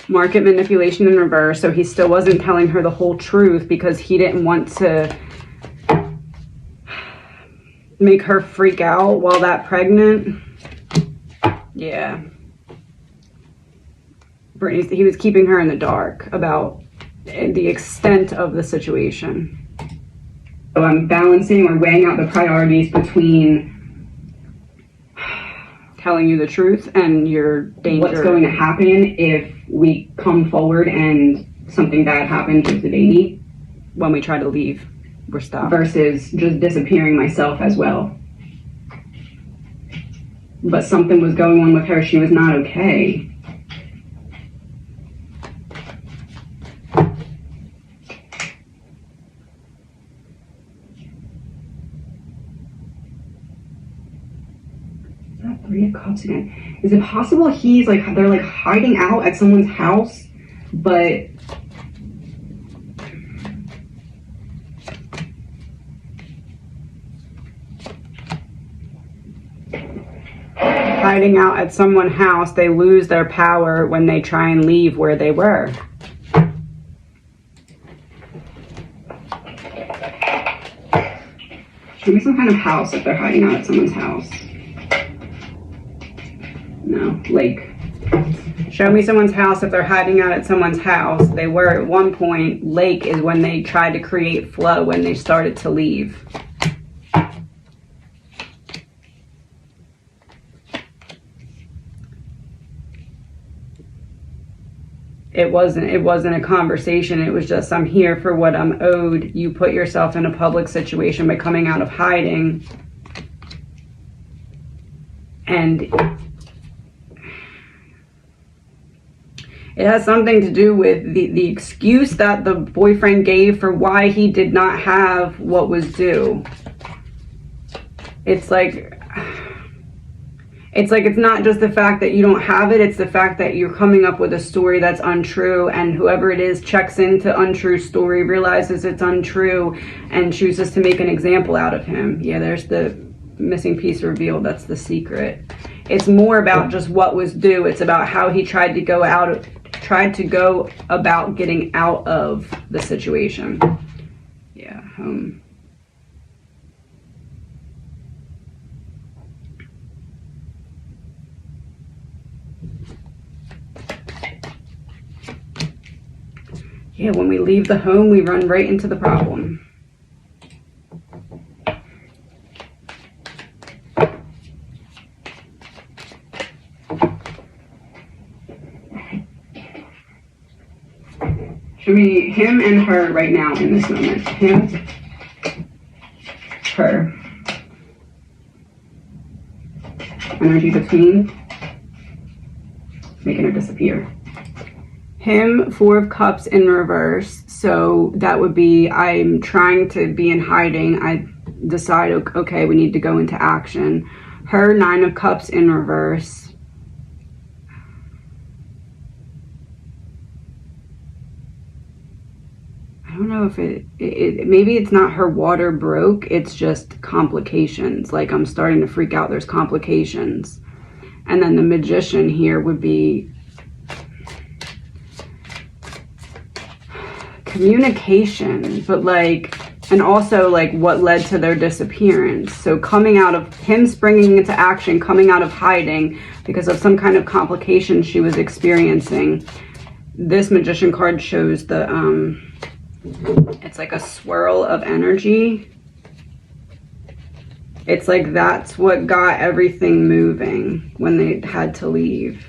Market manipulation in reverse, so he still wasn't telling her the whole truth because he didn't want to make her freak out while that pregnant. Yeah. Brittany, he was keeping her in the dark about the extent of the situation. So I'm balancing or weighing out the priorities between telling you the truth and your danger. What's going to happen if we come forward and something bad happens with the baby? When we try to leave, we're stopped. Versus just disappearing myself as well. But something was going on with her. She was not okay. Three of Cups again. Is it possible he's like, they're like hiding out at someone's house, but hiding out at someone's house, they lose their power when they try and leave where they were. Show me some kind of house if they're hiding out at someone's house. No, lake. Show me someone's house if they're hiding out at someone's house. They were at one point. Lake is when they tried to create flow when they started to leave. It wasn't a conversation. It was just, I'm here for what I'm owed. You put yourself in a public situation by coming out of hiding. And it has something to do with the excuse that the boyfriend gave for why he did not have what was due. It's like it's not just the fact that you don't have it, it's the fact that you're coming up with a story that's untrue, and whoever it is checks into untrue story, realizes it's untrue, and chooses to make an example out of him. Yeah, there's the missing piece revealed. That's the secret. It's more about just what was due. It's about how he tried to go about getting out of the situation. Yeah, Yeah, when we leave the home, we run right into the problem. Show me him and her right now in this moment. Him, her. Energy between. Making her disappear. Him, Four of Cups in reverse. So that would be, I'm trying to be in hiding. I decide, okay, we need to go into action. Her, Nine of Cups in reverse. I don't know if maybe it's not her water broke. It's just complications. Like, I'm starting to freak out. There's complications. And then the Magician here would be communication, but like, and also like what led to their disappearance. So coming out of him, springing into action, coming out of hiding because of some kind of complication she was experiencing. This Magician card shows the it's like a swirl of energy. It's like that's what got everything moving when they had to leave.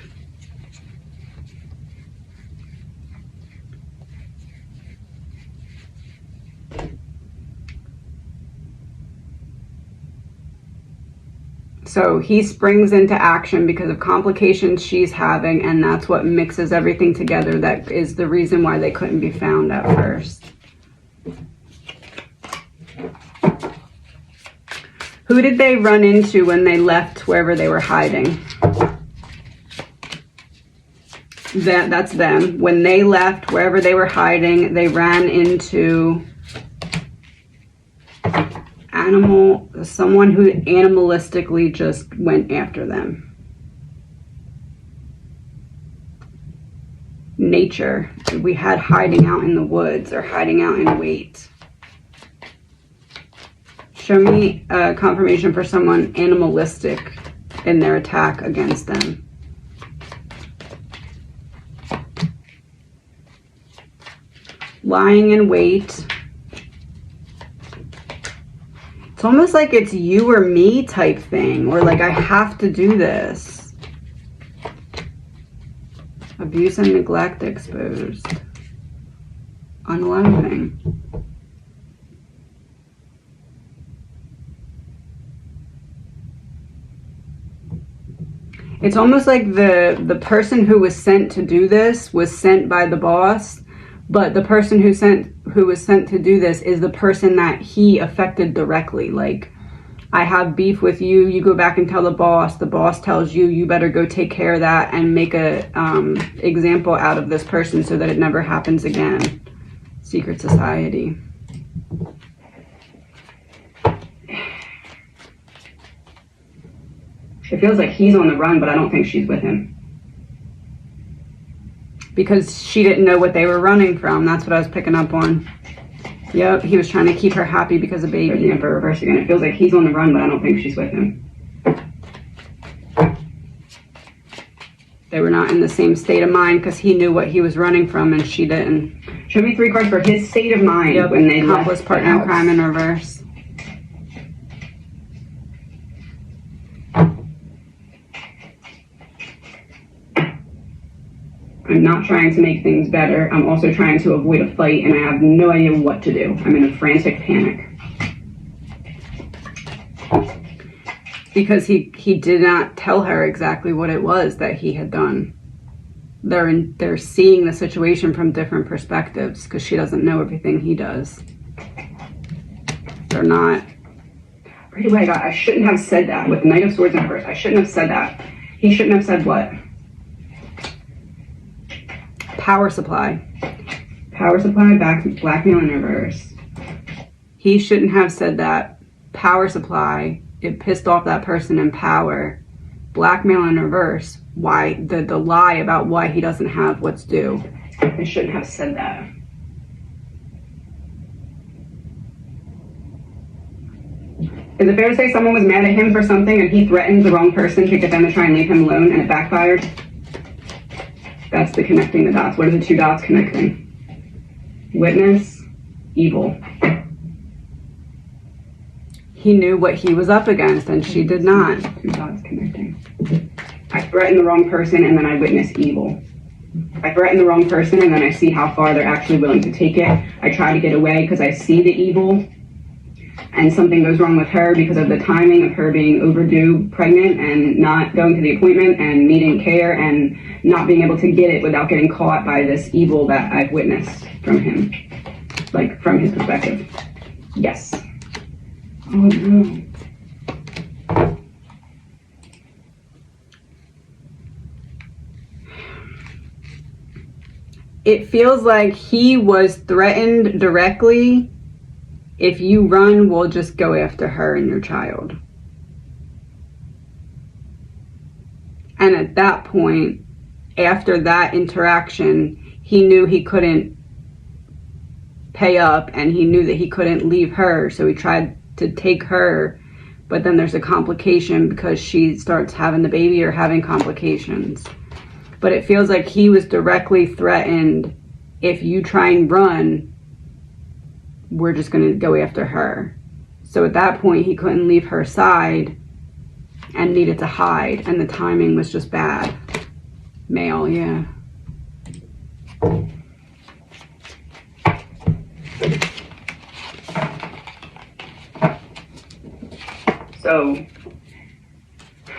So he springs into action because of complications she's having, and that's what mixes everything together. That is the reason why they couldn't be found at first. Who did they run into when they left wherever they were hiding? That's them. When they left wherever they were hiding, they ran into someone who animalistically just went after them. Nature. We had hiding out in the woods or hiding out in wait. Show me a confirmation for someone animalistic in their attack against them. Lying in wait. It's almost like it's you or me type thing, or like I have to do this. Abuse and neglect exposed. Unloving. It's almost like the person who was sent to do this was sent by the boss, but the person who was sent to do this is the person that he affected directly. Like, I have beef with you, you go back and tell the boss tells you, you better go take care of that and make a example out of this person so that it never happens again. Secret society. It feels like he's on the run, but I don't think she's with him. Because she didn't know what they were running from. That's what I was picking up on. Yep, he was trying to keep her happy because of baby. There's the Emperor reverse again. It feels like he's on the run, but I don't think she's with him. They were not in the same state of mind because he knew what he was running from and she didn't. Show me 3 cards for his state of mind when they Accomplice, left partner in crime in reverse. I'm not trying to make things better. I'm also trying to avoid a fight, and I have no idea what to do. I'm in a frantic panic. Because he did not tell her exactly what it was that he had done. They're seeing the situation from different perspectives because she doesn't know everything he does. They're not. Right away, I shouldn't have said that with Knight of Swords in reverse. I shouldn't have said that. He shouldn't have said what? Power supply. Power supply, blackmail in reverse. He shouldn't have said that. Power supply. It pissed off that person in power. Blackmail in reverse. Why the lie about why he doesn't have what's due. I shouldn't have said that. Is it fair to say someone was mad at him for something and he threatened the wrong person, picked up them to try and leave him alone, and it backfired? That's the connecting the dots. What are the 2 dots connecting? Witness, evil. He knew what he was up against and she did not. 2 dots connecting. I threaten the wrong person and then I witness evil. I threaten the wrong person and then I see how far they're actually willing to take it. I try to get away because I see the evil, and something goes wrong with her because of the timing of her being overdue pregnant and not going to the appointment and needing care and not being able to get it without getting caught by this evil that I've witnessed from him, like from his perspective. Yes. Oh no. It feels like he was threatened directly. If you run, we'll just go after her and your child. And at that point, after that interaction, he knew he couldn't pay up and he knew that he couldn't leave her. So he tried to take her, but then there's a complication because she starts having the baby or having complications. But it feels like he was directly threatened. If you try and run, we're just going to go after her. So at that point, he couldn't leave her side and needed to hide. And the timing was just bad. Male, yeah. So,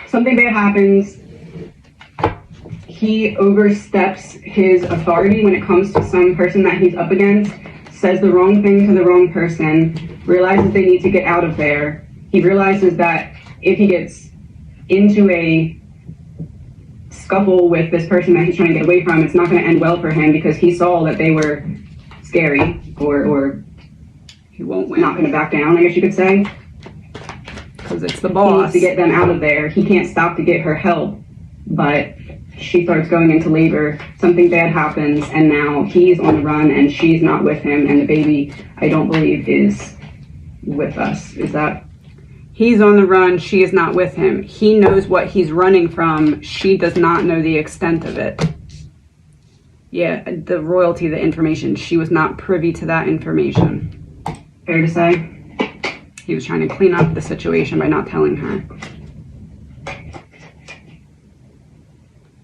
something bad happens. He oversteps his authority when it comes to some person that he's up against, says the wrong thing to the wrong person, realizes they need to get out of there. He realizes that if he gets into a scuffle with this person that he's trying to get away from, it's not going to end well for him because he saw that they were scary or He won't win. not going to back down, I guess you could say. Because it's the He boss. needs to get them out of there. He can't stop to get her help, but she starts going into labor, something bad happens, and now he's on the run and she's not with him, and the baby, I don't believe, is with us. Is that? He's on the run, she is not with him. He knows what he's running from. She does not know the extent of it. Yeah, the royalty, the information. She was not privy to that information. Fair to say? He was trying to clean up the situation by not telling her.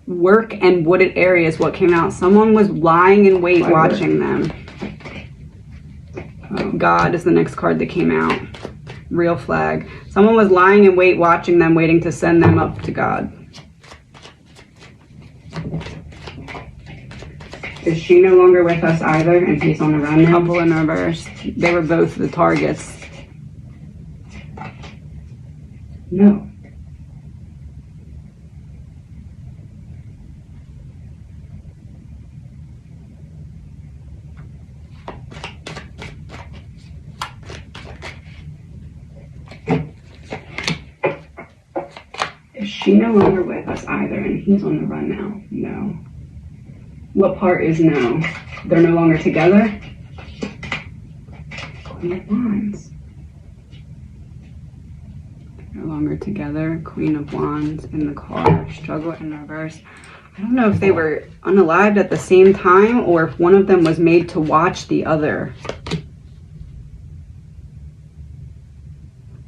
Work and wooded areas, what came out. Someone was lying in wait watching them. God is the next card that came out. Real flag. Someone was lying in wait watching them, waiting to send them up to God. Is she no longer with us either, and he's on the run now? Couple in reverse. They were both the targets. No. she no longer with us either, and he's on the run now? No. What part is no? They're no longer together? Queen of Wands. No longer together. Queen of Wands in the car. Struggle in reverse. I don't know if they were unalived at the same time or if one of them was made to watch the other.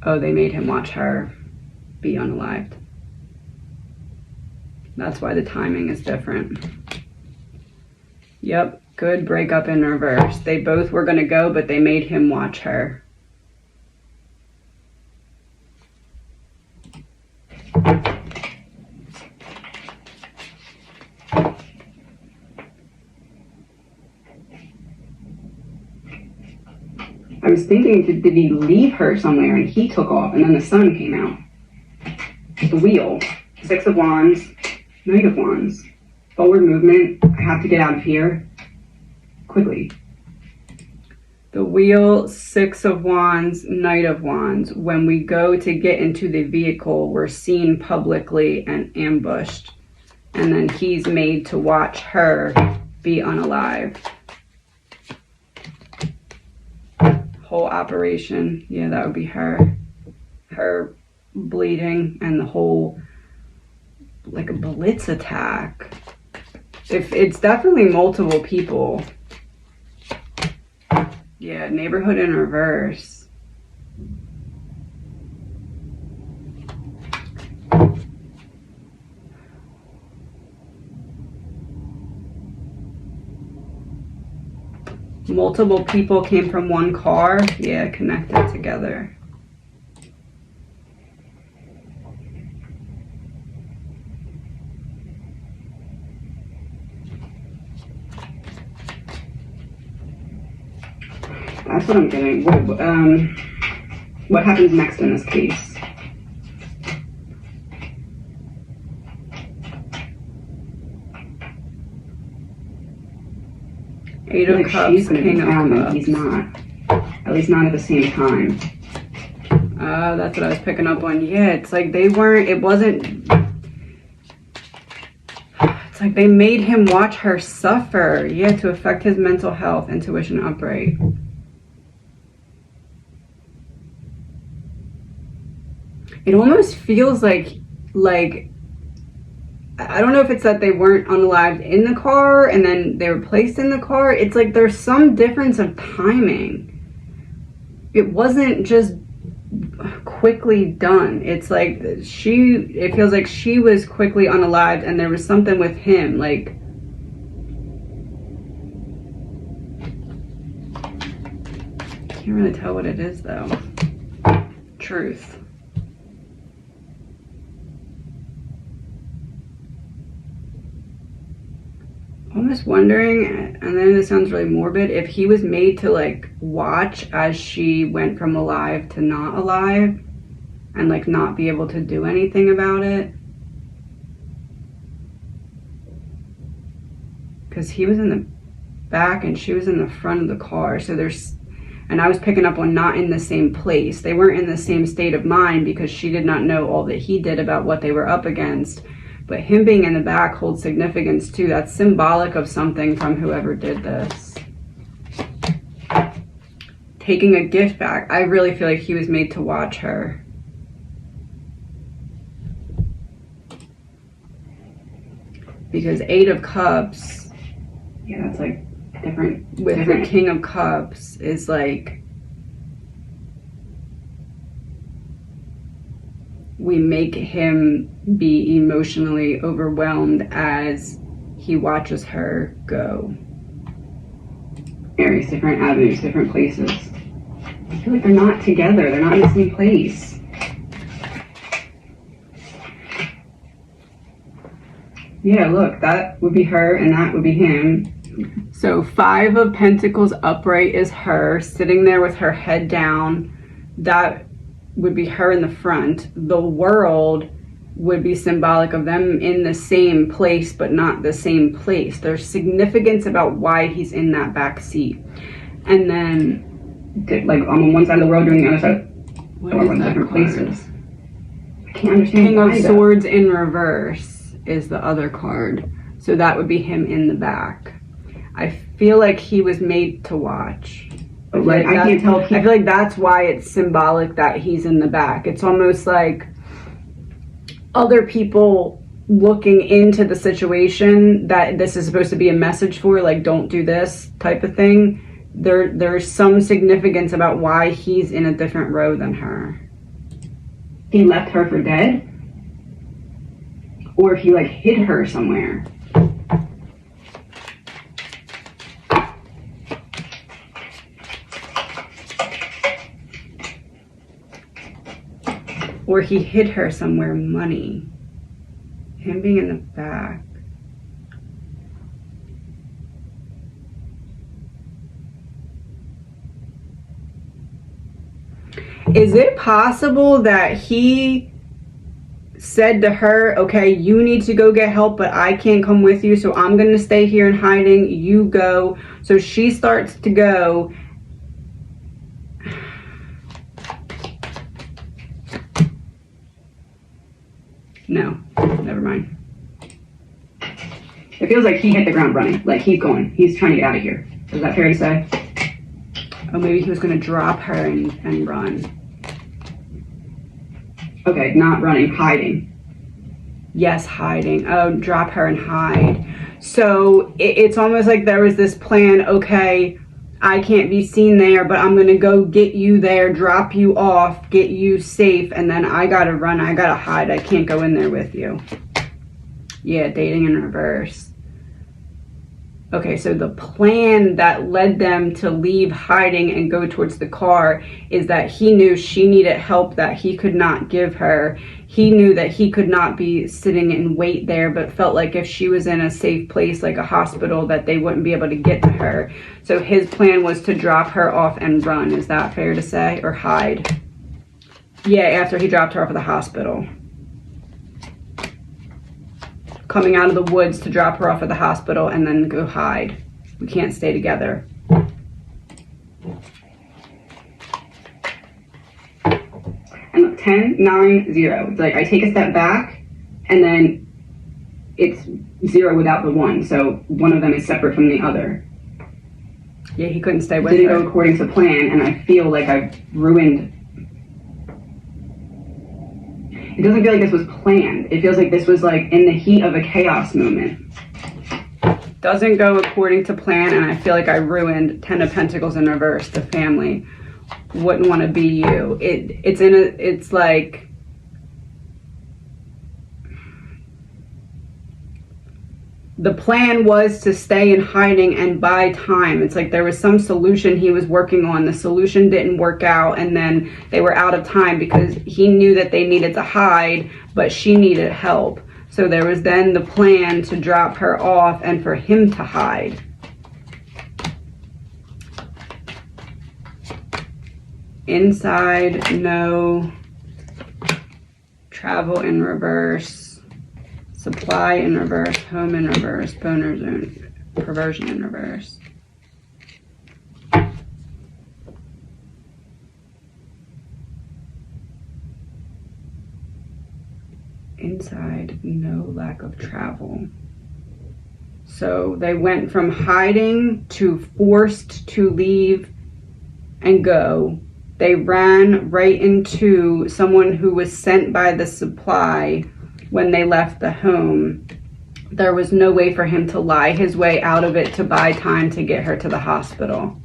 Oh, they made him watch her be unalived. That's why the timing is different. Yep, good breakup in reverse. They both were going to go, but they made him watch her. I was thinking, did he leave her somewhere and he took off and then the sun came out? The wheel. 6 of Wands. Knight of Wands. Forward movement. I have to get out of here. Quickly. The wheel, 6 of Wands, Knight of Wands. When we go to get into the vehicle, we're seen publicly and ambushed. And then he's made to watch her be unalived. Whole operation, yeah, that would be her bleeding and the whole, like a blitz attack. If it's definitely multiple people. Yeah, neighborhood in reverse. Multiple people came from one car. Yeah, connected together. That's what I'm getting. What happens next in this case? Eight of Cups, She's gonna be King of found and Cups. he's not. At least not at the same time. That's what I was picking up on. Yeah, it's like they weren't, it wasn't, it's like they made him watch her suffer. Yeah, to affect his mental health, intuition upright. It almost feels like I don't know if it's that they weren't unalived in the car and then they were placed in the car. It's like there's some difference of timing. It wasn't just quickly done. It's like it feels like she was quickly unalived and there was something with him. Like, can't really tell what it is though. Truth. I'm just wondering, and then this sounds really morbid, if he was made to like watch as she went from alive to not alive and like not be able to do anything about it. Because he was in the back and she was in the front of the car. So and I was picking up on not in the same place. They weren't in the same state of mind because she did not know all that he did about what they were up against. But him being in the back holds significance too. That's symbolic of something from whoever did this. Taking a gift back. I really feel like he was made to watch her. Because 8 of Cups. Yeah, that's like different. With the King of Cups is like, we make him be emotionally overwhelmed as he watches her go. Various different avenues, different places. I feel like they're not together. They're not in the same place. Yeah, look, that would be her and that would be him. So 5 of Pentacles upright is her, sitting there with her head down. That would be her in the front. The World would be symbolic of them in the same place, but not the same place. There's significance about why he's in that back seat. And then, like on one side of the world, doing the other side, what or is in that different card? places. I can't understand King why, of though. Swords in reverse is the other card. So that would be him in the back. I feel like he was made to watch. Like, I can't tell if I feel like that's why it's symbolic that he's in the back. It's almost like other people looking into the situation that this is supposed to be a message for, like, don't do this type of thing. There's some significance about why he's in a different row than her. he left her for dead, or if he like hid her somewhere. Or he hid her somewhere. Money. Him being in the back. Is it possible that he said to her, okay, you need to go get help, but I can't come with you, so I'm going to stay here in hiding. You go. So she starts to go. No, never mind. It feels like he hit the ground running. Like, he's going. He's trying to get out of here. Is that fair to say? Oh, maybe he was going to drop her and run. Okay, not running, hiding. Yes, hiding. Oh, drop her and hide. So it's almost like there was this plan, okay, I can't be seen there, but I'm going to go get you there, drop you off, get you safe, and then I got to run, I got to hide. I can't go in there with you. Yeah, dating in reverse. Okay, so the plan that led them to leave hiding and go towards the car is that he knew she needed help that he could not give her. He knew that he could not be sitting and wait there, but felt like if she was in a safe place like a hospital that they wouldn't be able to get to her. So his plan was to drop her off and run. Is that fair to say? Or hide? Yeah, after he dropped her off at the hospital. Coming out of the woods to drop her off at the hospital and then go hide. We can't stay together. And look, 10, 9, 0. It's like I take a step back, and then it's 0 without the 1. So one of them is separate from the other. Yeah, he couldn't stay with Didn't her. go according to plan, and I feel like I've ruined. It doesn't feel like this was planned. It feels like this was like in the heat of a chaos moment. Doesn't go according to plan, and I feel like I ruined 10 of Pentacles in reverse. The family wouldn't want to be you. It's like the plan was to stay in hiding and buy time. It's like there was some solution he was working on. The solution didn't work out, and then they were out of time because he knew that they needed to hide, but she needed help. So there was then the plan to drop her off and for him to hide. Inside, no. Travel in reverse. Supply in reverse. Home in reverse. Boner zone. Perversion in reverse. Inside, no lack of travel. So they went from hiding to forced to leave and go. They ran right into someone who was sent by the supply when they left the home. There was no way for him to lie his way out of it to buy time to get her to the hospital.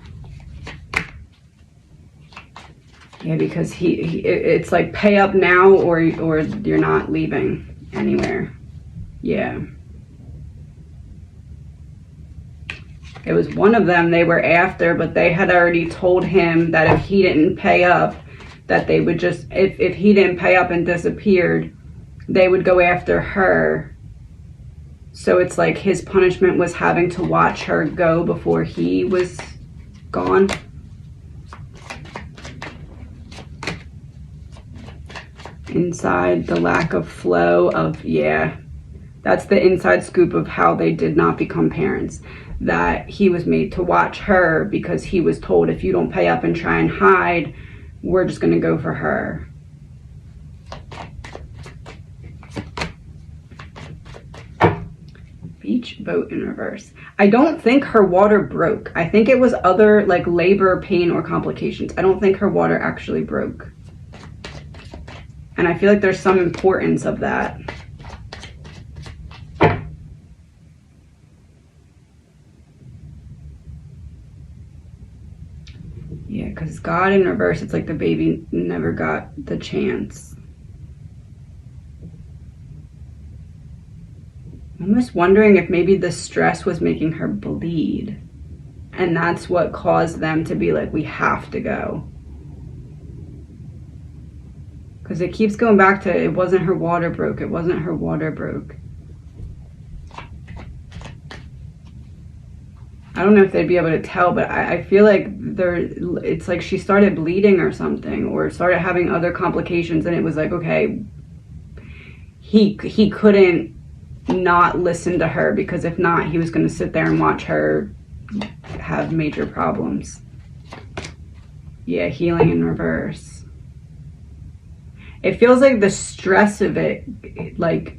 Yeah, because it's like pay up now or you're not leaving anywhere. Yeah. It was one of them they were after, but they had already told him that if he didn't pay up, that they would just, if he didn't pay up and disappeared, they would go after her. So it's like his punishment was having to watch her go before he was gone. Inside, the lack of flow of, yeah, that's the inside scoop of how they did not become parents. That he was made to watch her because he was told, if you don't pay up and try and hide, we're just going to go for her. vote in reverse. I don't think her water broke. I think it was other like labor, pain, or complications. I don't think her water actually broke. And I feel like there's some importance of that. Yeah, because God in reverse, it's like the baby never got the chance. I'm just wondering if maybe the stress was making her bleed. And that's what caused them to be like, we have to go. Because it keeps going back to, it wasn't her water broke. It wasn't her water broke. I don't know if they'd be able to tell, but I feel like it's like she started bleeding or something, or started having other complications, and it was like, okay, he couldn't not listen to her, because if not, he was going to sit there and watch her have major problems. Yeah, healing in reverse. It feels like the stress of it, like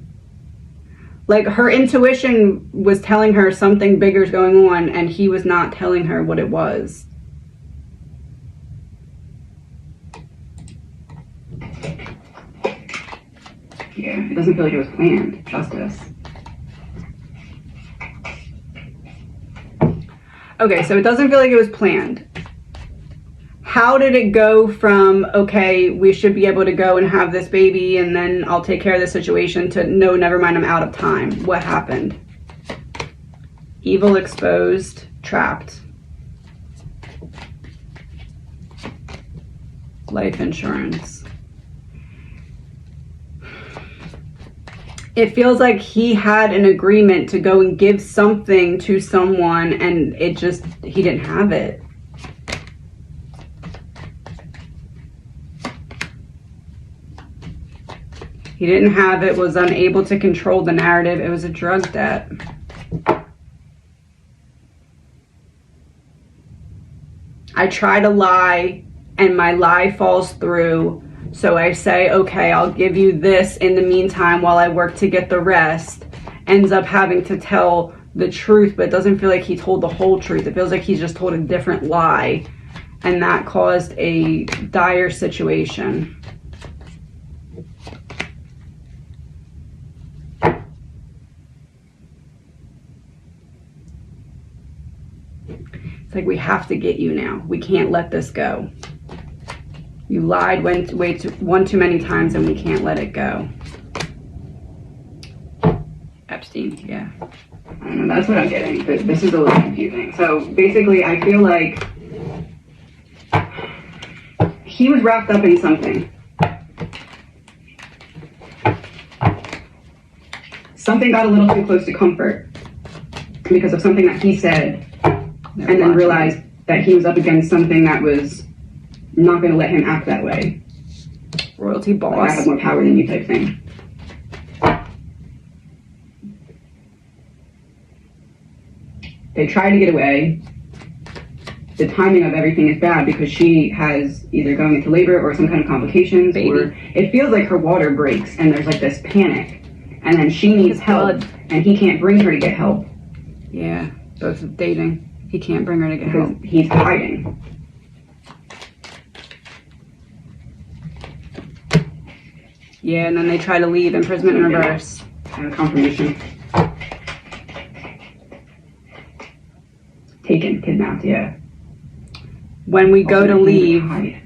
her intuition was telling her something bigger is going on, and he was not telling her what it was. Yeah, it doesn't feel like it was planned. Justice. Okay, so it doesn't feel like it was planned. How did it go from, okay, we should be able to go and have this baby and then I'll take care of the situation, to no, never mind, I'm out of time? What happened? Evil exposed, trapped. Life insurance. It feels like he had an agreement to go and give something to someone, and it just, he didn't have it. He didn't have it, was unable to control the narrative. It was a drug debt. I try to lie, and my lie falls through. So I say, okay, I'll give you this in the meantime while I work to get the rest. Ends up having to tell the truth, but it doesn't feel like he told the whole truth. It feels like he's just told a different lie. And that caused a dire situation. It's like, we have to get you now. We can't let this go. You lied one too many times, and we can't let it go. Epstein, yeah. I don't know, that's what I'm getting. This is a little confusing. So basically, I feel like he was wrapped up in something. Something got a little too close to comfort because of something that he said, and then realized that he was up against something that was not going to let him act that way. Royalty boss. Like, I have more power than you type thing. They try to get away. The timing of everything is bad because she has either going into labor or some kind of complications, or it feels like her water breaks and there's like this panic, and then she needs help and he can't bring her to get help. Yeah, both dating. He can't bring her to get help. He's hiding. Yeah, and then they try to leave, imprisonment in reverse. And a confirmation. Taken, kidnapped, yeah. When we go to leave, hide.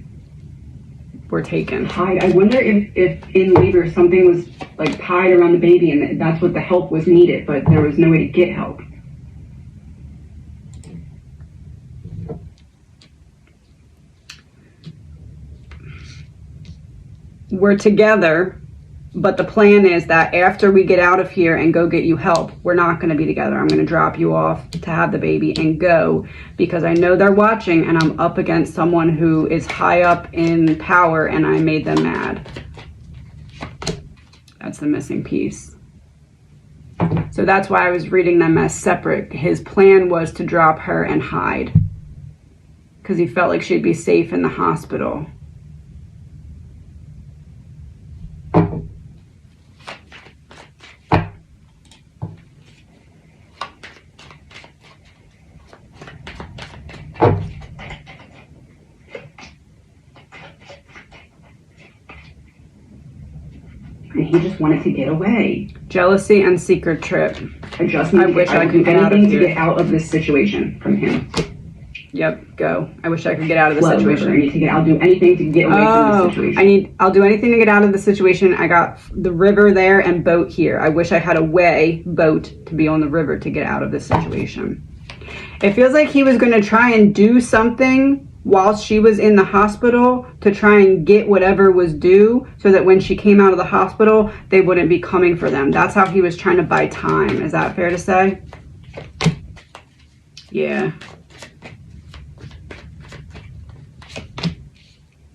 We're taken. Hide. I wonder if in labor something was like tied around the baby and that's what the help was needed, but there was no way to get help. We're together, but the plan is that after we get out of here and go get you help, we're not going to be together. I'm going to drop you off to have the baby and go, because I know they're watching and I'm up against someone who is high up in power and I made them mad. That's the missing piece. So that's why I was reading them as separate. His plan was to drop her and hide because he felt like she'd be safe in the hospital. he just wanted to get away. Jealousy and secret trip. I wish I would could do get out of anything to here. get out of this situation from him. Yep, go. I wish I could get out of the Flood situation. river. I need to get. I'll do anything to get away from this situation. I'll do anything to get out of the situation. I got the river there and boat here. I wish I had a boat to be on the river to get out of this situation. It feels like he was going to try and do something while she was in the hospital to try and get whatever was due so that when she came out of the hospital, they wouldn't be coming for them. That's how he was trying to buy time. Is that fair to say? Yeah.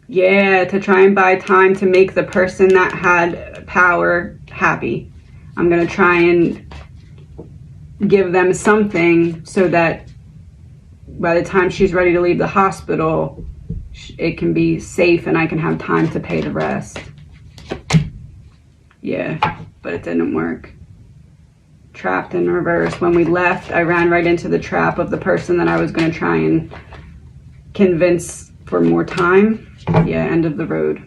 Yeah, to try and buy time to make the person that had power happy. I'm going to try and give them something so that by the time she's ready to leave the hospital, it can be safe and I can have time to pay the rest. Yeah, but it didn't work. Trapped in reverse. When we left, I ran right into the trap of the person that I was going to try and convince for more time. Yeah, end of the road.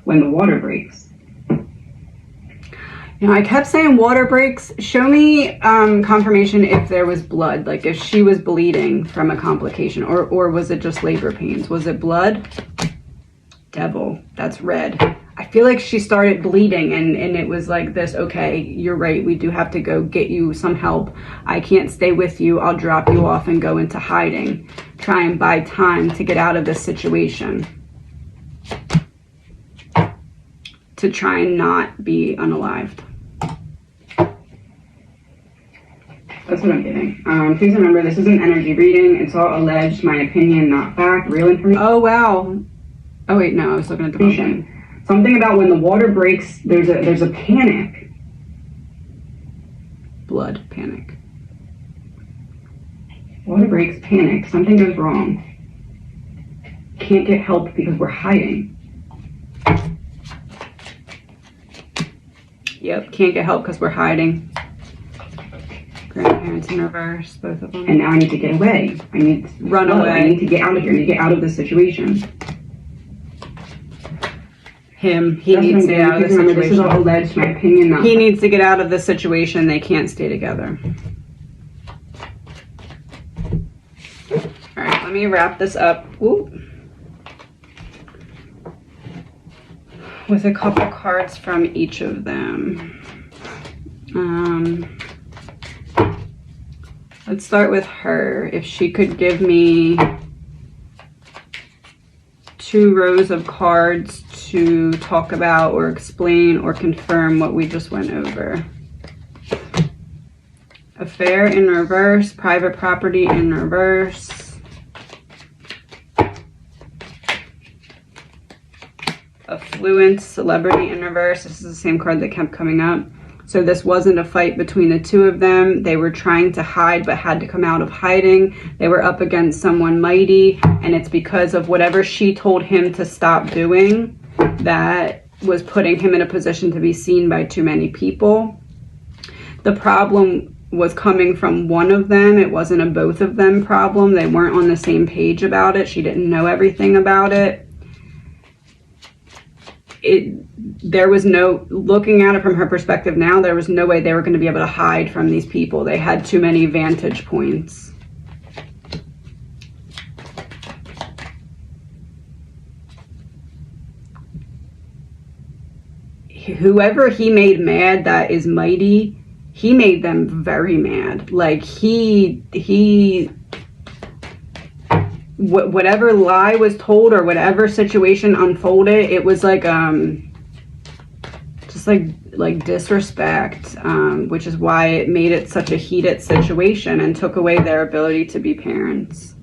When the water breaks. You know, I kept saying water breaks. Show me confirmation if there was blood, like if she was bleeding from a complication, or was it just labor pains? Was it blood? Devil, that's red. I feel like she started bleeding and it was like this, okay, you're right, we do have to go get you some help. I can't stay with you. I'll drop you off and go into hiding. Try and buy time to get out of this situation. To try and not be unalived. That's what I'm getting. Please remember, this is an energy reading. It's all alleged, my opinion, not fact, real information. Oh, wow. Oh, wait, no, I was looking at the wrong thing. Something about when the water breaks, there's a panic. Blood panic. Water breaks, panic. Something goes wrong. Can't get help because we're hiding. Yep, can't get help because we're hiding. Grandparents in reverse, both of them. And now I need to get away. I need to run away. I need to get out of here. I need to get out of this situation. He needs to get out of the situation. This is all alleged, my opinion, not he needs to get out of the situation. They can't stay together. All right, let me wrap this up. Ooh. With a couple cards from each of them. Let's start with her. If she could give me 2 rows of cards to talk about or explain or confirm what we just went over. Affair in reverse, private property in reverse. Affluent, celebrity in reverse. This is the same card that kept coming up. So this wasn't a fight between the two of them. They were trying to hide but had to come out of hiding. They were up against someone mighty, and it's because of whatever she told him to stop doing that was putting him in a position to be seen by too many people. The problem was coming from one of them. It wasn't a both of them problem. They weren't on the same page about it. She didn't know everything about it. There was no, looking at it from her perspective now, there was no way they were going to be able to hide from these people. They had too many vantage points. Whoever he made mad that is mighty, he made them very mad. Like whatever lie was told or whatever situation unfolded, it was like just like disrespect, which is why it made it such a heated situation and took away their ability to be parents.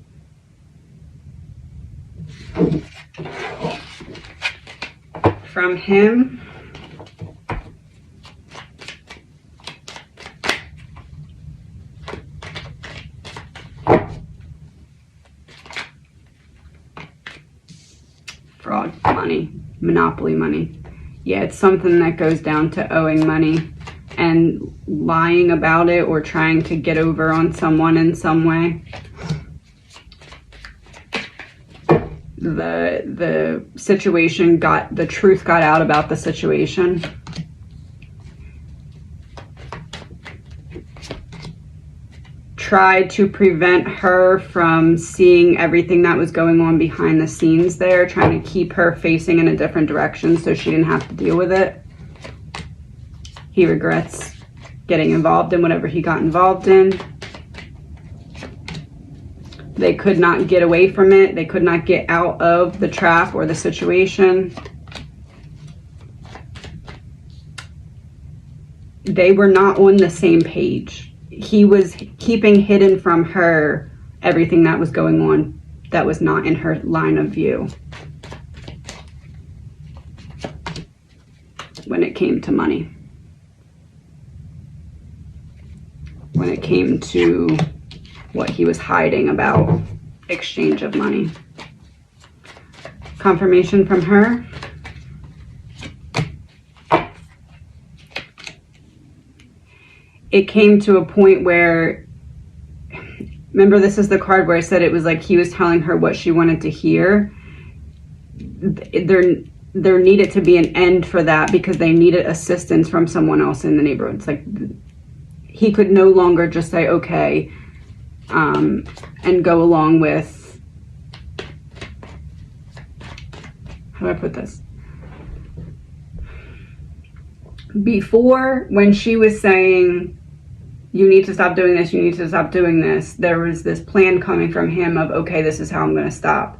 From him, fraud, money, monopoly money. Yeah, it's something that goes down to owing money and lying about it or trying to get over on someone in some way. the situation the truth got out about the situation. Tried to prevent her from seeing everything that was going on behind the scenes there, trying to keep her facing in a different direction so she didn't have to deal with it. He regrets getting involved in whatever he got involved in. They could not get away from it. They could not get out of the trap or the situation. They were not on the same page. He was keeping hidden from her everything that was going on that was not in her line of view when it came to money. When it came to what he was hiding about exchange of money. Confirmation from her. It came to a point where, remember, this is the card where I said it was like he was telling her what she wanted to hear. There needed to be an end for that because they needed assistance from someone else in the neighborhood. It's like he could no longer just say, okay, and go along with, how do I put this? Before, when she was saying, you need to stop doing this, you need to stop doing this, there was this plan coming from him of, okay, this is how I'm going to stop.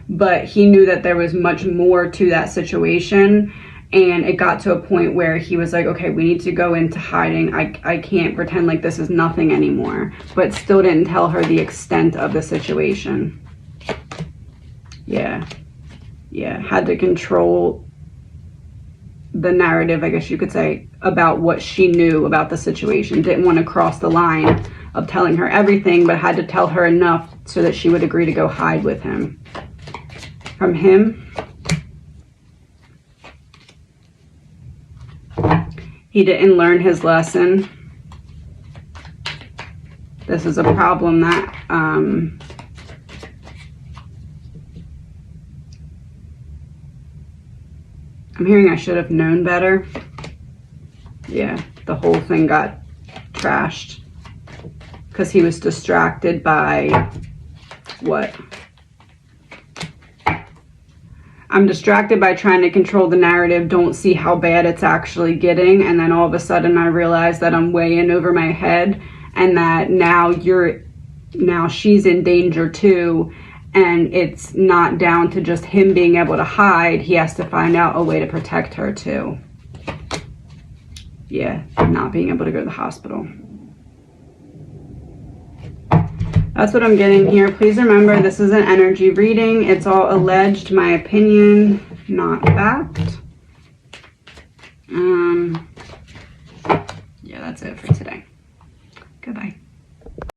But he knew that there was much more to that situation, and it got to a point where he was like, okay, we need to go into hiding. I can't pretend like this is nothing anymore. But still didn't tell her the extent of the situation. Yeah, had to control the narrative, I guess you could say, about what she knew about the situation. Didn't want to cross the line of telling her everything, but had to tell her enough so that she would agree to go hide with him. From him, he didn't learn his lesson. This is a problem that I'm hearing I should have known better. Yeah, the whole thing got trashed because he was distracted by what? I'm distracted by trying to control the narrative, don't see how bad it's actually getting, and then all of a sudden I realize that I'm way in over my head and that now she's in danger too. And it's not down to just him being able to hide. He has to find out a way to protect her too. Yeah, not being able to go to the hospital. That's what I'm getting here. Please remember, this is an energy reading. It's all alleged, my opinion, not fact. Yeah, that's it for today. Goodbye.